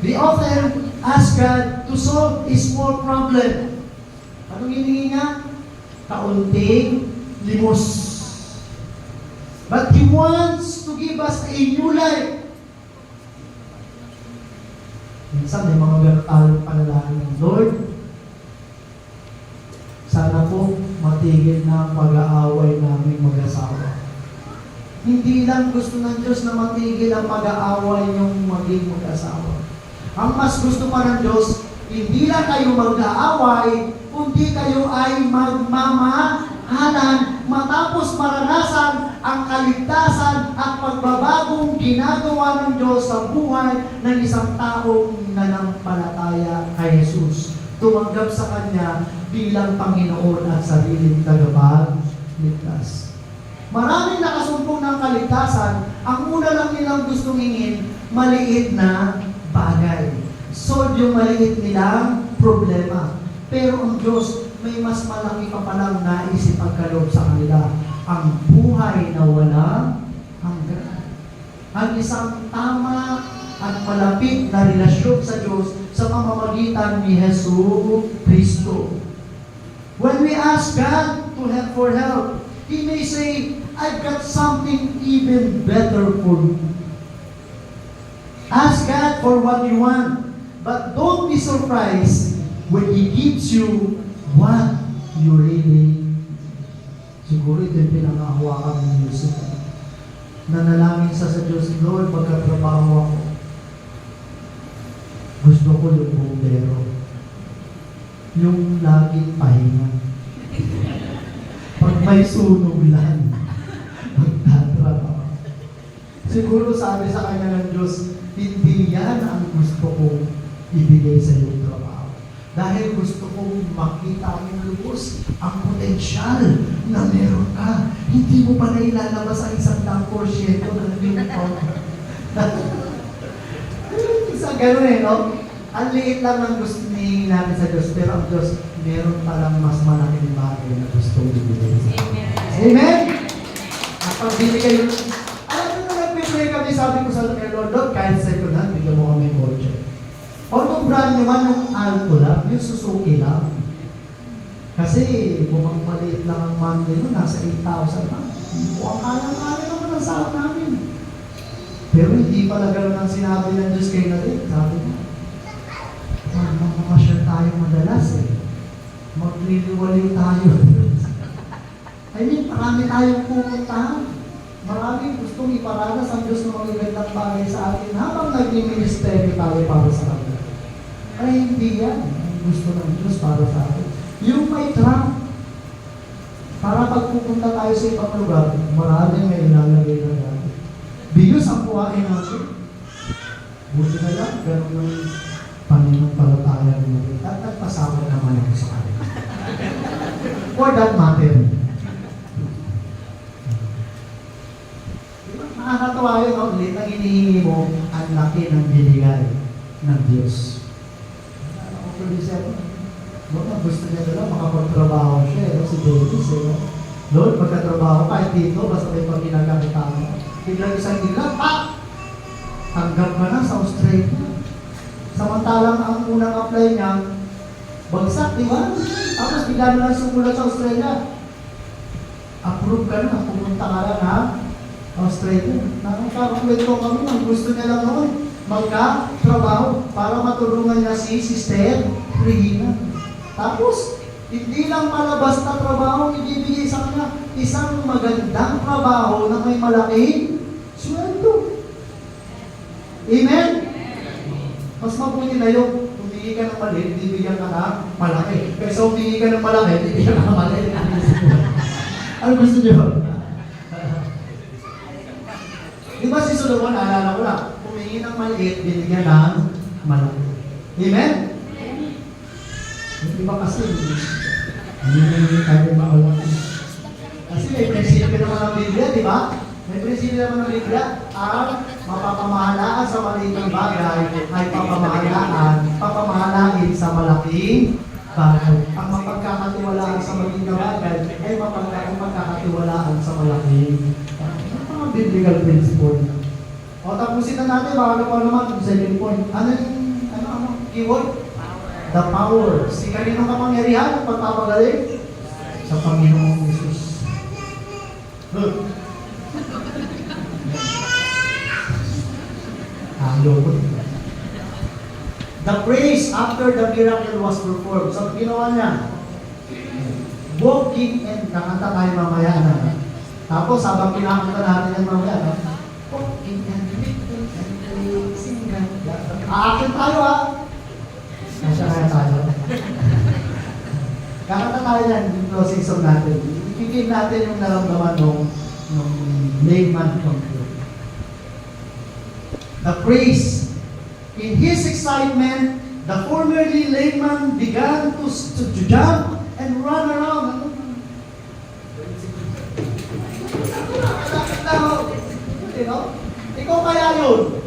We often ask God to solve a small problem. Anong hinihingi niya? Kaunting limos. But He wants to give us a new life. Minsan may mga ganun tayong panalangin ng Lord. Sana po matigil na ang pag-aaway namin mag-asawa. Hindi lang gusto ng Diyos na matigil ang pag-aaway yung maging mag-asawa. Ang mas gusto pa ng Diyos, hindi lang kayo mag-aaway, kundi kayo ay magmamahalan matapos maranasan ang kaligtasan at pagbabagong ginagawa ng Diyos sa buhay ng isang taong nanampalataya kay Jesus. Tumanggap sa Kanya bilang Panginoon at sariling tagapagligtas. Maraming nakasumpong ng kaligtasan, ang una lang nilang gustong hingin, maliit na bagay. Solve yung maliit nilang problema. Pero ang Diyos, may mas malaki pa palang nais ipagkaloob sa kanila. Ang buhay na walang hanggan. Ang isang tama at malapit na relasyon sa Diyos sa pamamagitan ni Jesu Kristo. When we ask God for help, He may say, I've got something even better for you. Ask God for what you want, but don't be surprised when He gives you what you really. Siguro ito yung pinangahawakan ng Yusuf. Nanalangin sa Diyos, Lord, magkatrabaho ako. Gusto ko yung bumbero. Yung laging pahinga. Pag may sunog lang, magtatrabaho. Siguro sabi sa kanya ng Diyos, hindi yan ang gusto kong ibigay sa iyong trabaho. Dahil gusto kong makita mong lubos ang potensyal na meron ka. Hindi mo pa nailalabas ang 100% na iyong Isa ganun no? Ang liit lang ng gusto nihingi natin sa Diyos, pero ang Diyos, meron palang mas malaking bagay na gusto ibigay sa Amen? Amen? At pag binigay yun, alam mo na nag-pray kami, sabi ko sa Lord, kahit second hand, bigyan mo kami kotse. Although brand naman yung Alto lang, yung Suzuki lang. Kasi bumang maliit lang ang monthly nun, nasa 8,000 lang. Mukhang kaya naman ang sahod namin. Pero hindi pala gano'n ang sinabi ng Diyos kay Nalit. Sabi niya, mamamasyal tayo madalas magliliwaliw tayo. I mean, marami tayong pupuntahan. Maraming gustong iparanas ang Diyos ng mga gandang bagay sa atin habang nag-ministry tayo para sa kanila. Ay, hindi yan ang gusto ng Diyos para sa atin. Yung may trump, para pagpupunta tayo sa ibang lugar, maraming may ilalagay na natin. Bigos ang kuhain natin. Buti na lang, ganun ang pananampalataya natin. At nagpasama naman ako sa kanila. For that matter. Nakakatawa yun, ulit ang hinihingi mo, ang laki ng binigay ng Diyos. actually siya, no, ang gusto niya na lang makapagtrabaho siya, no, si Davis, no? Lord, pagkatrabaho kahit dito, basta may pag ginagakita mo. Biglang isang ilan, tanggap ka na sa Australia. Samantalang ang unang apply niya, bagsak, di ba? Tapos bigla na lang sumulat sa Australia. Approve ka na, pumunta ka lang ha? Australia. Nakakakwento kami, ang gusto niya lang noon, magka-trabaho para matulungan niya si Sister Regina. Tapos, hindi lang malabas na trabaho ibibigay sa kanya, isang magandang trabaho na may malaking sweldo. Amen? Mas mabuti na yun. Humingi ka ng maliit, bibigyan ka ng malaki. Kaysa humingi ka ng malaki, bibigyan ka ng maliit. Ano gusto niyo? Di ba si Solomon, alala ko lang, humingi ng maliit, binigyan ng malaki. Amen? Di ba kasi, hindi tayo mawala. Kasi may prinsipyo naman ng Biblia, di ba? May prinsipyo naman ng Biblia, ang mapapamahalaan sa maliitang bagay ay papamahalain sa malaking bagay. Ang mapagkakatiwalaan sa maliit na bagay ay mapagkakatiwalaan sa malaking bagay. Ang mga biblical principle. O tapusin na natin, baka pa naman, second point. Ano keyword? The power. Si kaninong kapangyarihan ang pagpapagaling? Sa Panginoong Jesus. Good. The praise after the miracle was performed. So, ginawa niya. Walking and kakanta tayo mamaya na. Tapos, habang kinakanta natin yan mamaya, no? Walking and lifting and praising God. Action tayo, ha? Nasya kaya tayo. Kakanta tayo yan, yung closing song natin. Ibigay natin yung naramdaman ng layman computer. The praise. In his excitement, the formerly layman began to jump and run around. Ikaw kaya yun?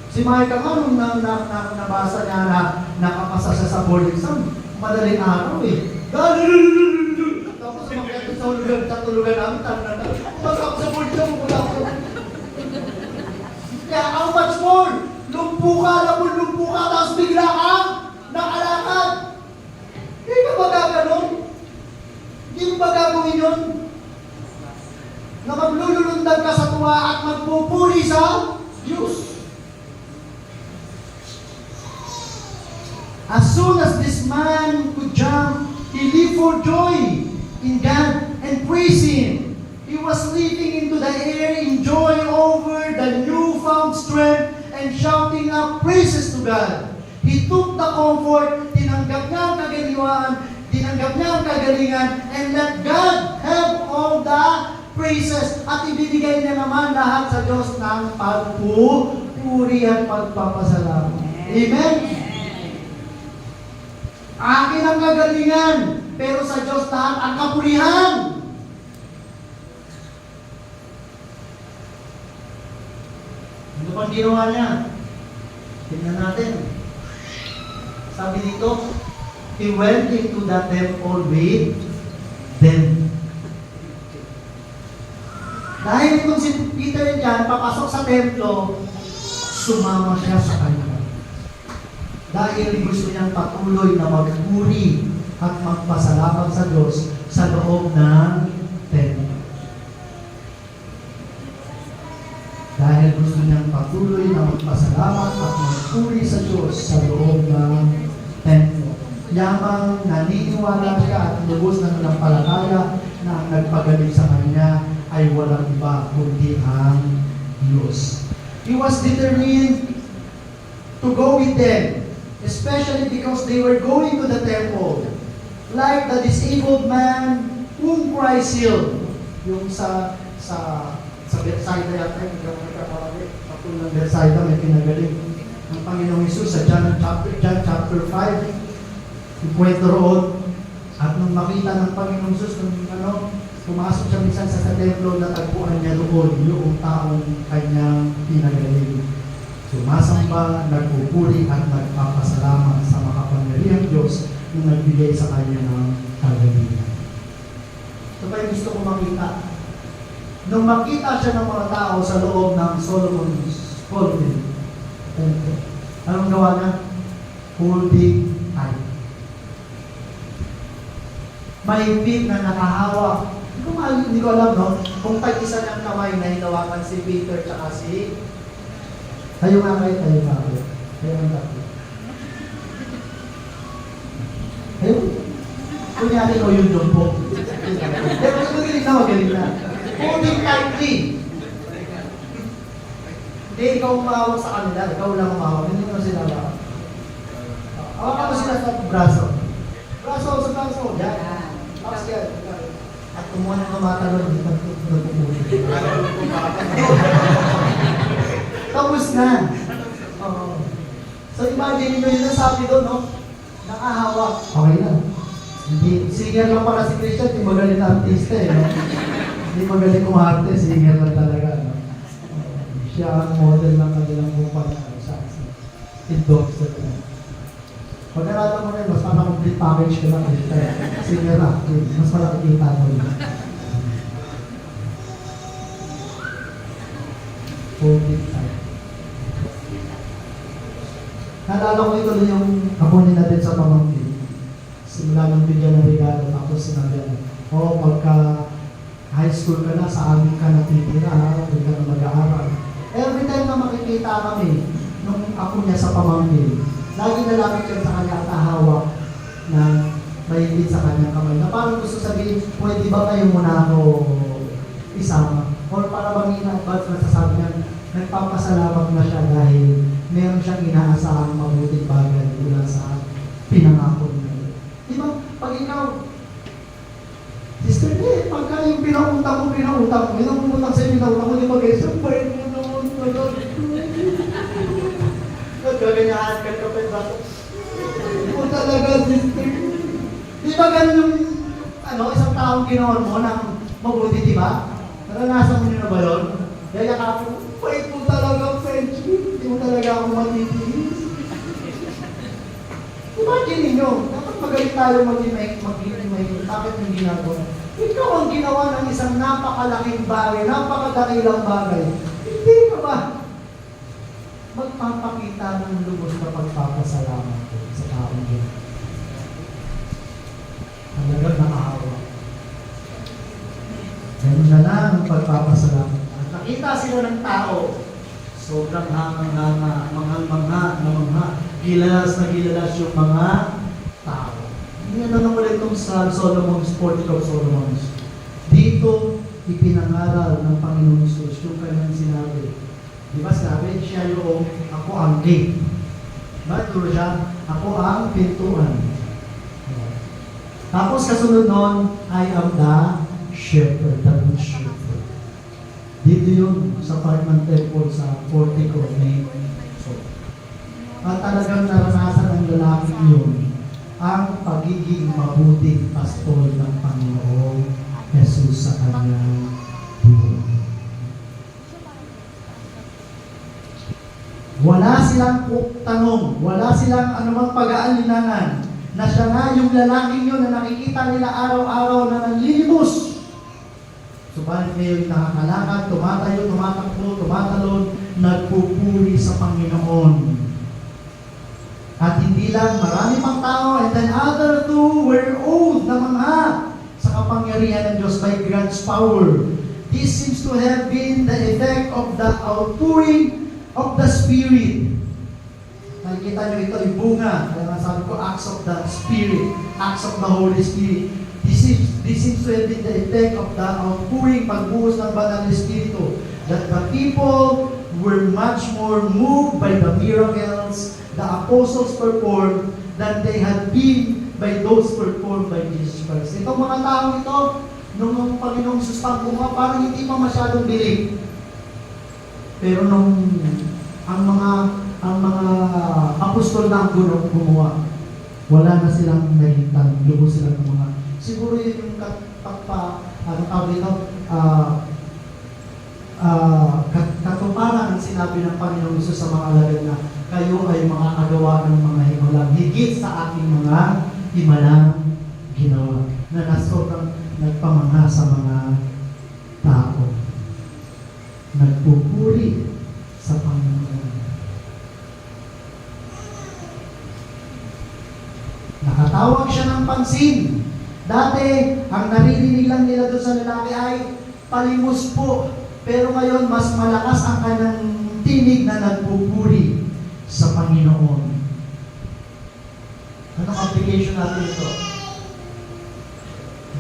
Si Micah nga, nung nabasa niya na nakapasa siya sa board exam, madaling araw eh. Tapos sumakit sa tulugan namin, pumasok ako sa board exam, pumunta ako. Kaya how much more? Lumpo ka, tapos bigla kang nakalakad. Hindi ka ba gaganon? Hindi mo ba gagawin yun? Na maglulundag ka sa tuwa at magpupuri sa Diyos. As soon as this man could jump, he leaped for joy in God and praised Him. He was leaping into the air in joy over the newfound strength and shouting up praises to God. He took the comfort, tinanggap niya ang kagaliwan, tinanggap niya ang kagalingan, and let God have all the praises. At ibinigay niya naman lahat sa Diyos ng pagpupuri at pagpapasalamat. Amen? Akin ang kagalingan, pero sa Diyos lahat ang kapurihan. Ano pang ginawa niya? Tingnan natin. Sabi dito, he went into the temple with them. Dahil itong si Peter dyan, papasok sa templo, sumama siya sa kanya. Dahil gusto niyang patuloy na magpuri at magpasalamat sa Diyos sa loob ng templo. Dahil gusto niyang patuloy na magpasalamat at magpuri sa Diyos sa loob ng templo. Yamang naniniwala siya at lubos na nanampalataya na ang nagpagaling sa kanya ay walang iba kundi ang Diyos. He was determined to go with them, especially because they were going to the temple. Like the disabled man whom Christ healed. Yung sa Bethsaida yata, hindi ka magkakalagay. Kapag ng Bethsaida, may pinagaling ng Panginoong Hesus sa John chapter 5. Yung kwento roon. At nung makita ng Panginoong Hesus, nung pumasok siya minsan sa templo, natagpuan niya doon yung taong kanyang pinagaling. Sumasamba, nagpupuri at nagpapasalamat sa makapangyarihang Diyos na nagbigay sa kanya ng kagalingan. Ito pa yung gusto ko makita. Nung makita siya ng mga tao sa loob ng Solomon's Temple, anong gawa niya? Holding tight. Mahigpit na nakahawak. Hindi ko alam, no? Kung tag-isa ng kamay na hinawakan si Peter tsaka si... Tayo nga kayo. Tayo ang tatlo. Ayun. Kunyari ko yung lumpo. Pero magaling na. Holding tightly. Hindi, ikaw umawak sa kanila. Ikaw lang umawak. Hindi mo sila ba? Awakan mo sila sa braso. Braso. Yan. Tapos yan. At kumuha ng tumatalon, hindi nagpupuli. Tapos na. So imagine nyo yung nasabi doon, no? Nakahawak. Okay na. Hindi, singer lang pala si Christian, hindi magaling na artista eh, no? Hindi magaling kumarte, singer lang talaga, no? Siya ang model ng kanilang kumpanya, siya si endorser. Pag-aralan mo rin, mas parang complete package ka lang, singer actor, mas malaki kita mo rin. Holding tight. Naalala ko ito yung kapunin natin sa pamangkin. Simula nang bigyan ng regalo, tapos sinabi pagka high school ka na, sa amin ka natitira, doon ka na mag-aaral. Every time na makikita kami, nung ako niya sa pamangkin, lagi nalapit yan sa kanya at ahawak na mahigit sa kanyang kamay. Na parang gusto sabihin, pwede ba kayo muna ako isama? Or para bang ina-advance na sasabi niya, nagpapasalamat na siya dahil meron siyang inaasahang mabuting bagay mula sa pinangako niya. Diba? Pag ikaw, Sister, pagka yung pinautang mo, yung umutang sa'yo, pinautang mo, di ba guys, ang bayad mo naman, nagkaganyahan ka pa yung baso. Hindi mo talaga, sister. Di ba ganun yung, isang taong ginawa mo ng mabuti, di ba? Naranasan mo nyo na ba yun? Kaya kapag, wait mo talaga, friendship. Hindi mo talaga ako matitiis. Imagine ninyo, dapat magaling tayo mag-imake. Bakit yung ginagawa? Ikaw ang ginawa ng isang napakalaking bagay, napakadakilang bagay. Hindi ka ba magpapakita ng lubos na pagpapasalamat sa taong yun? Halagang nakahawa. Ganun na lang ang pagpapasalamat. At nakita sila ng tao, sobrang hangang-hanga, manghang-mangha, gilalas na gilalas yung mga tao. Hindi na naman itong sa Solomon's Portico of Solomon. Dito, ipinangaral ng Panginoon Jesus yung kanyang sinabi. Di ba sabi, siya yung, ako ang gate. Diba? Turo siya, ako ang pintuan. Tapos kasunod nun, I am the shepherd, the good shepherd. Dito yun, sa part ng temple, sa portico of Name. At talagang naranasan ng lalaking yun, ang pagiging mabuting pastol ng Panginoong Jesus sa kanyang buhay. Wala silang tanong, wala silang anumang pag-aalinlangan na siya nga yung lalaking yun na nakikita nila araw-araw na nanlilimos. Subalit ngayon nakakalakad, tumatayo, tumatakbo, tumatalon, nagpupuri sa Panginoon. At hindi lang, marami pang tao, and then other two were awed na mga sa kapangyarihan ng Diyos by God's power. This seems to have been the effect of the outpouring of the Spirit. Nakikita nyo ito, yung bunga. Kaya nga sabi ko, acts of the Spirit, acts of the Holy Spirit. This seems to have been the effect of the outpouring, pagbuhos ng banal na Espiritu. That the people were much more moved by the miracles the apostles performed than they had been by those performed by Jesus Christ. Itong mga taong ito, nung Panginoong Jesus pagbuha, parang hindi pa masyadong believe. Pero nung ang mga apostol na ang gumawa, wala na silang nahintan, lubos silang ng mga. Siguro yun yung katuparan parang ang sinabi ng Panginoon Hesus sa mga alagad na kayo ay makakagawa ng mga himalang higit sa aking mga himalang ginawa na nasobrang nagpamangha sa mga tao. Nagpupuri sa Panginoon. Nakatawag siya ng pansin. Dati, ang naririnig lang nila doon sa lalaki ay palimos po. Pero ngayon, mas malakas ang kanyang tinig na nagpupuri sa Panginoon. Anong application natin ito?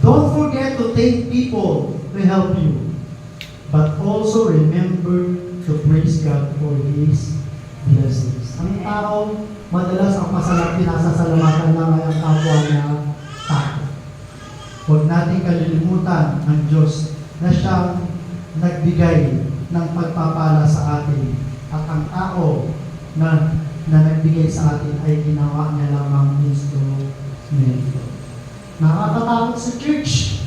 Don't forget to thank people to help you. But also remember to praise God for His blessings. Ang tao, madalas ang pinasasalamatan lang ay ang kapwa na tao. Huwag natin kalilimutan ang Diyos na siyang nagbigay ng pagpapala sa atin. At ang tao na nagbigay sa atin ay ginawa niya lamang instrumento. Nakakatakot sa church.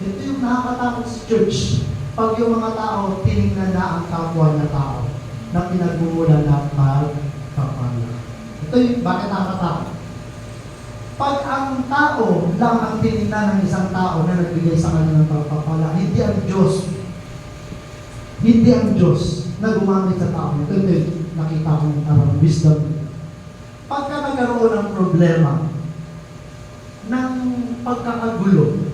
Ito yung nakakatakot sa church. Pag yung mga tao, tinignan na ang kapwa na tao na pinagmumulan ng pagpapala. Ito yung bakit nakakatakot. Pag ang tao lang ang tinignan ng isang tao na nagbigay sa kanya ng pagpapala, hindi ang Diyos. Hindi ang Diyos na gumamit sa tao. Ito yung nakita kong parang wisdom. Pagka nagkaroon ng problema, ng pagkakagulo,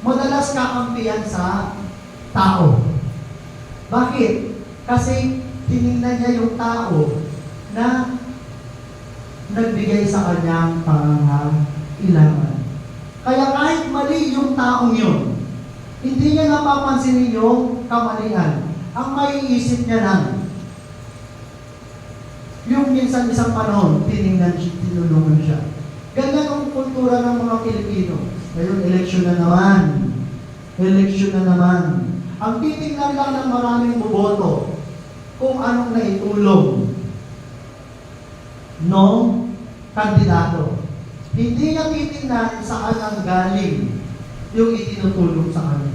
madalas kakampihan sa tao. Bakit? Kasi tinignan niya yung tao na nagbigay sa kanyang pangangailangan. Kaya kahit mali yung taong yun, hindi niya napapansinin yung kamalian. Ang maiisip niya lang, yung minsan isang panahon, tinulungan siya. Ganyan ang kultura ng mga Pilipino. Ngayon, eleksyon na naman. Eleksyon na naman. Ang titingnan lang ng maraming boboto kung anong naitulong no kandidato. Hindi niya titingnan sa kanyang galing yung itinutulong sa kanya.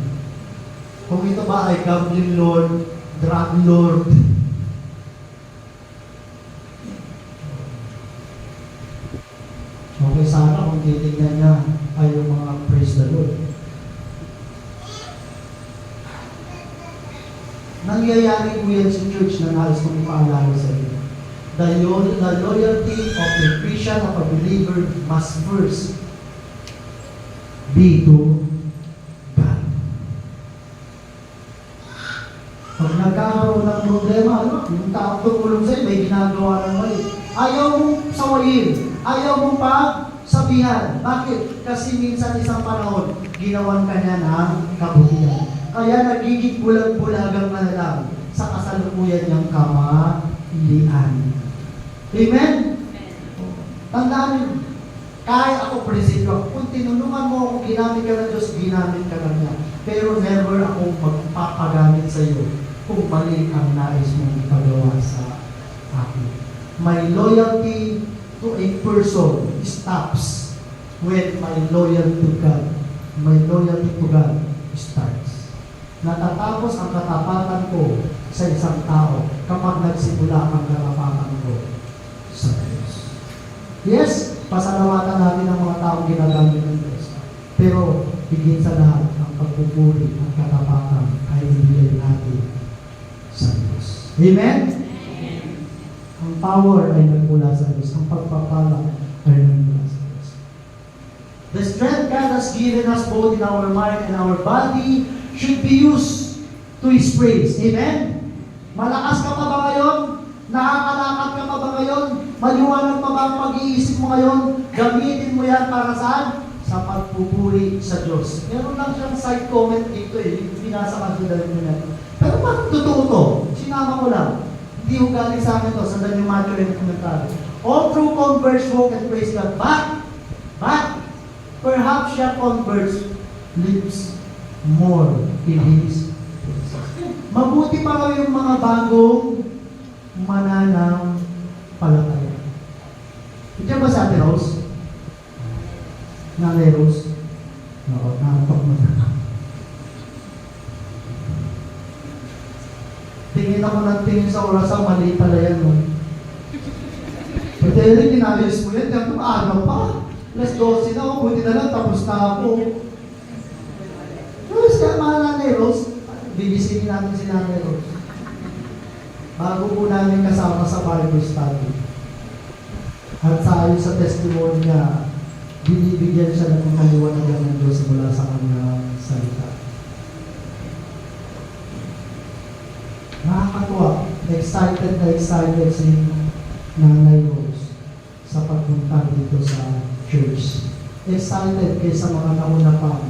Kung ito ba ay gambling lord, drug lord, okay sana kung titignan niya ay yung mga praise the Lord. Nangyayari po yan sa church na nais kong ipaalala sa iyo. The loyalty of the Christian, of a believer, must first be to God. Pag nagkakaroon ng problema, yung taong tumulong sa'yo, may ginagawa ng mali. Ayaw mong sawayin. Ayaw mong pagsabihan. Bakit? Kasi minsan isang panahon, ginawan ka niya ng kabutihan. Kaya nagiging bulag-bulagang na lang sa kasalukuyan niyang kamalian. Amen? Tandaan niyo, kahit ako prinsipyo, kung tinulungan mo ako, ginamit ka ng Diyos, ginamit ka lang niya. Pero never ako magpapagamit sa iyo kung mali ang nais mong ipagawa sa akin. My loyalty to a person stops when my loyalty to God starts. Natatapos ang katapatan ko sa isang tao kapag nagsimula ang katapatan ko sa Diyos. Yes, pasalamatan natin ang mga taong ginagamit ng Diyos. Pero higit sa lahat, ang pagpupuri at katapatan ay ibigay natin sa Diyos. Amen? Ang power ay nagmula sa Diyos. Ang pagpapala ay nagmula sa Diyos. The strength God has given us both in our mind and our body should be used to His praise. Amen? Malakas ka pa ba ngayon? Nakakalakad ka pa ba ngayon? Maliwanag pa ba ang pag-iisip mo ngayon? Gamitin mo yan para saan? Sa pagpupuri sa Diyos. Meron lang siyang side comment dito binasa ka sa dalhin mo. Pero bakit totoo to? Sinama ko lang. Hindi ko galing sa akin to. Sandali yung macho rin ang komentary. All true converts walk and praise God. But perhaps your converts lives more in His presence. Mabuti pa raw yung mga bagong mananampalataya. Ito ba sa Ate Rose? Nanay Rose? Oo, nakatok mo na. oras mali pala yan. No? Pero Eric, inayos mo yan, kaya maaga pa. Alas 12 na, buti na lang, tapos na ako. Tapos kaya mga Nanay Rose, bibisinin natin si Nanay Rose. Bago po namin kasama sa Bible study. At sa ayon sa testimony niya, binibigyan siya ng kaliwanagan ng Diyos mula sa kanyang salita. Nakakatuwa, excited na excited si Nanay Rose sa pagpunta dito sa church. Excited kaysa mga nauna pa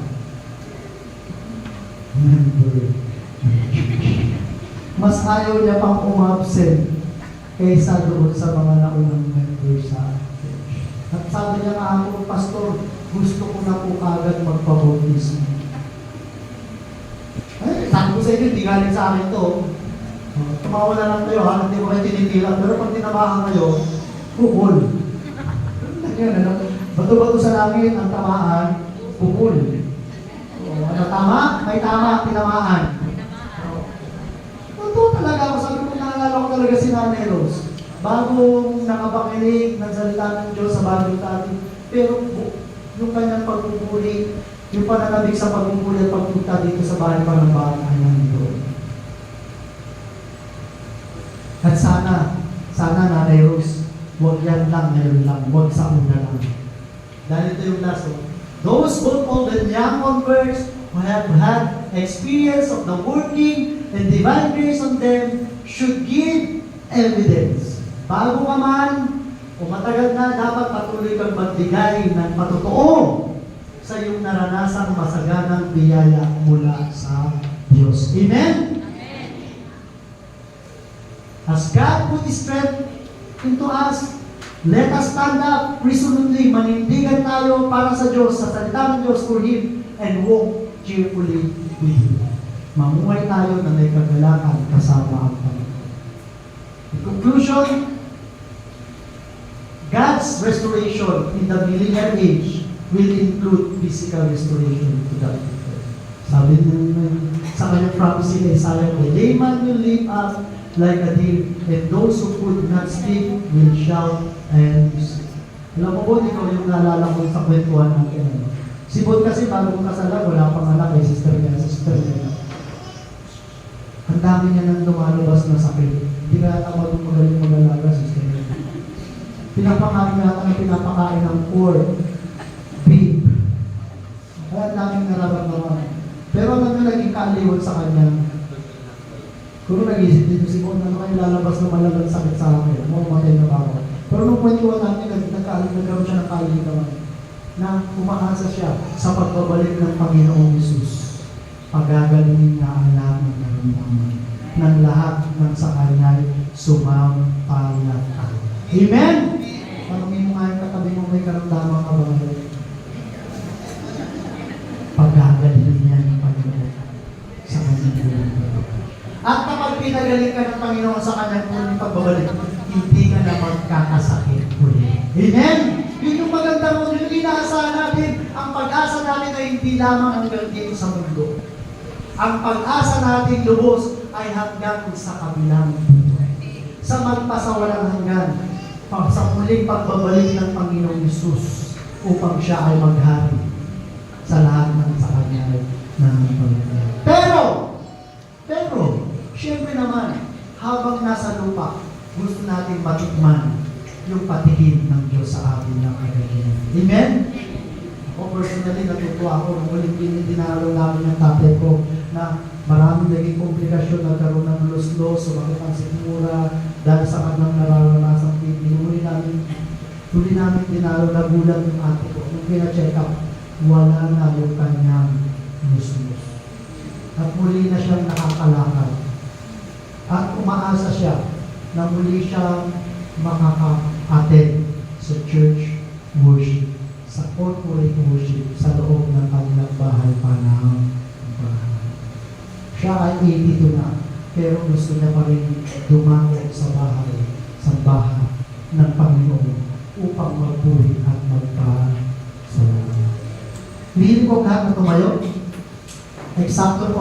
member. Mas ayaw niya pang umabsent kaysa doon sa mga naunang member sa church. At sabi niya nga ako, Pastor, gusto ko na po kagad magpabautismo. Eh, sabi ko sa inyo, hindi galing sa akin to. Tumawa na lang kayo ha, hindi mo kayo tinitira. Pero pag tinabahan kayo, pukul. Bato-bato sa langit ang tamaan, pukul. Ano tama? May tama, tinamaan. Totoo talaga ako. Sabi ko, naalala ko talaga si Nanay Rose. Bagong nakapakinig ng salita ng Diyos sa bagong tati. Pero yung kanyang pagpupuli, yung pananabik sa pagpupuli at pagpunta dito sa bahay pa ng bahay ng Diyos. At sana Nanay Rose, huwag yan lang, meron lang, huwag sa una lang. Dahil ito yung last one. Those both old and young converts who have had experience of the working and divine grace on them should give evidence. Bago ka man, o matagal na, dapat patuloy kang magbigay ng patotoo sa iyong naranasang masaganang biyaya mula sa Diyos. Amen? As God put His strength into us, let us stand up resolutely, manindigan tayo para sa Diyos, sa salita ng Diyos for Him, and walk cheerfully with Him. Mamuhay tayo na may kagalakan kasama ang Panginoon. In conclusion, God's restoration in the millennial age will include physical restoration to the people. Sabi naman sa kanyang prophecy ni Isaiah, the layman will live up like a deer, and those who could not speak will shout and sing. Alam mo po, ikaw yung naalala ko sa kwentuhan natin. Si Bod kasi bago kong kasalan, wala pang anak kay sister niya. Ang dami niya nang lumalabas na sakit. Hindi ka tama kung magaling mag-alaga, sister niya. Pinapakain natin ang pinapakain ng pork, beef. Kaya ang daming nararamdaman. Pero ano na naging kaaliwan sa kanya? Kung nag-isip dito si Bon, ano kayo lalabas na malalang sakit sa akin? Mamatay na ba ako? Pero nung kwentuhan natin, nagkaroon siya ng kalinawan na umaasa siya sa pagbabalik ng Panginoong Hesus. Pagagalingin niya ang lahat ng naramdaman ng lahat ng sa kanya sumampalataya. Amen? Tanungin mo nga yung katabi mo, may karamdaman ka ba ngayon? Pagagalingin niya ng Panginoon sa kanyang at kapag pinagaling ka ng Panginoon sa kanyang muling pagbabalik, hindi ka na magkakasakit muli. Amen? Yun yung maganda mo, yung inaasahan natin, ang pag-asa natin ay hindi lamang hanggang dito sa mundo. Ang pag-asa natin lubos ay hanggang sa kabilang buhay. Sa magpasawalang hanggan, sa muling pagbabalik ng Panginoong Hesus upang siya ay maghari sa lahat ng sa kanya ng Panginoon. Pero, siyempre naman, habang nasa lupa, gusto natin matikman yung patikim ng Diyos sa atin ng kagalingan. Amen? Ako personally, natutuwa ako nung uling dinalo namin ng tatay ko na maraming naging komplikasyon, nagkaroon ng los-los, sumakit ang sikmura, dahil sa kanyang nararanasang kidney. Huli namin dinalo, nagulat yung ate ko. Nung pina-check up, wala na yung kanyang los-los. At muli na siyang nakakalakad. At umaasa siya na muli siyang makaka-attend sa church worship, sa corporate worship, sa loob ng kanilang bahay pa ng bahay. Siya ay 82 na, pero gusto niya pa rin dumako sa bahay ng Panginoon upang magpuri at magpasalamat. Hindi ko kahit na tumayo, eksakto po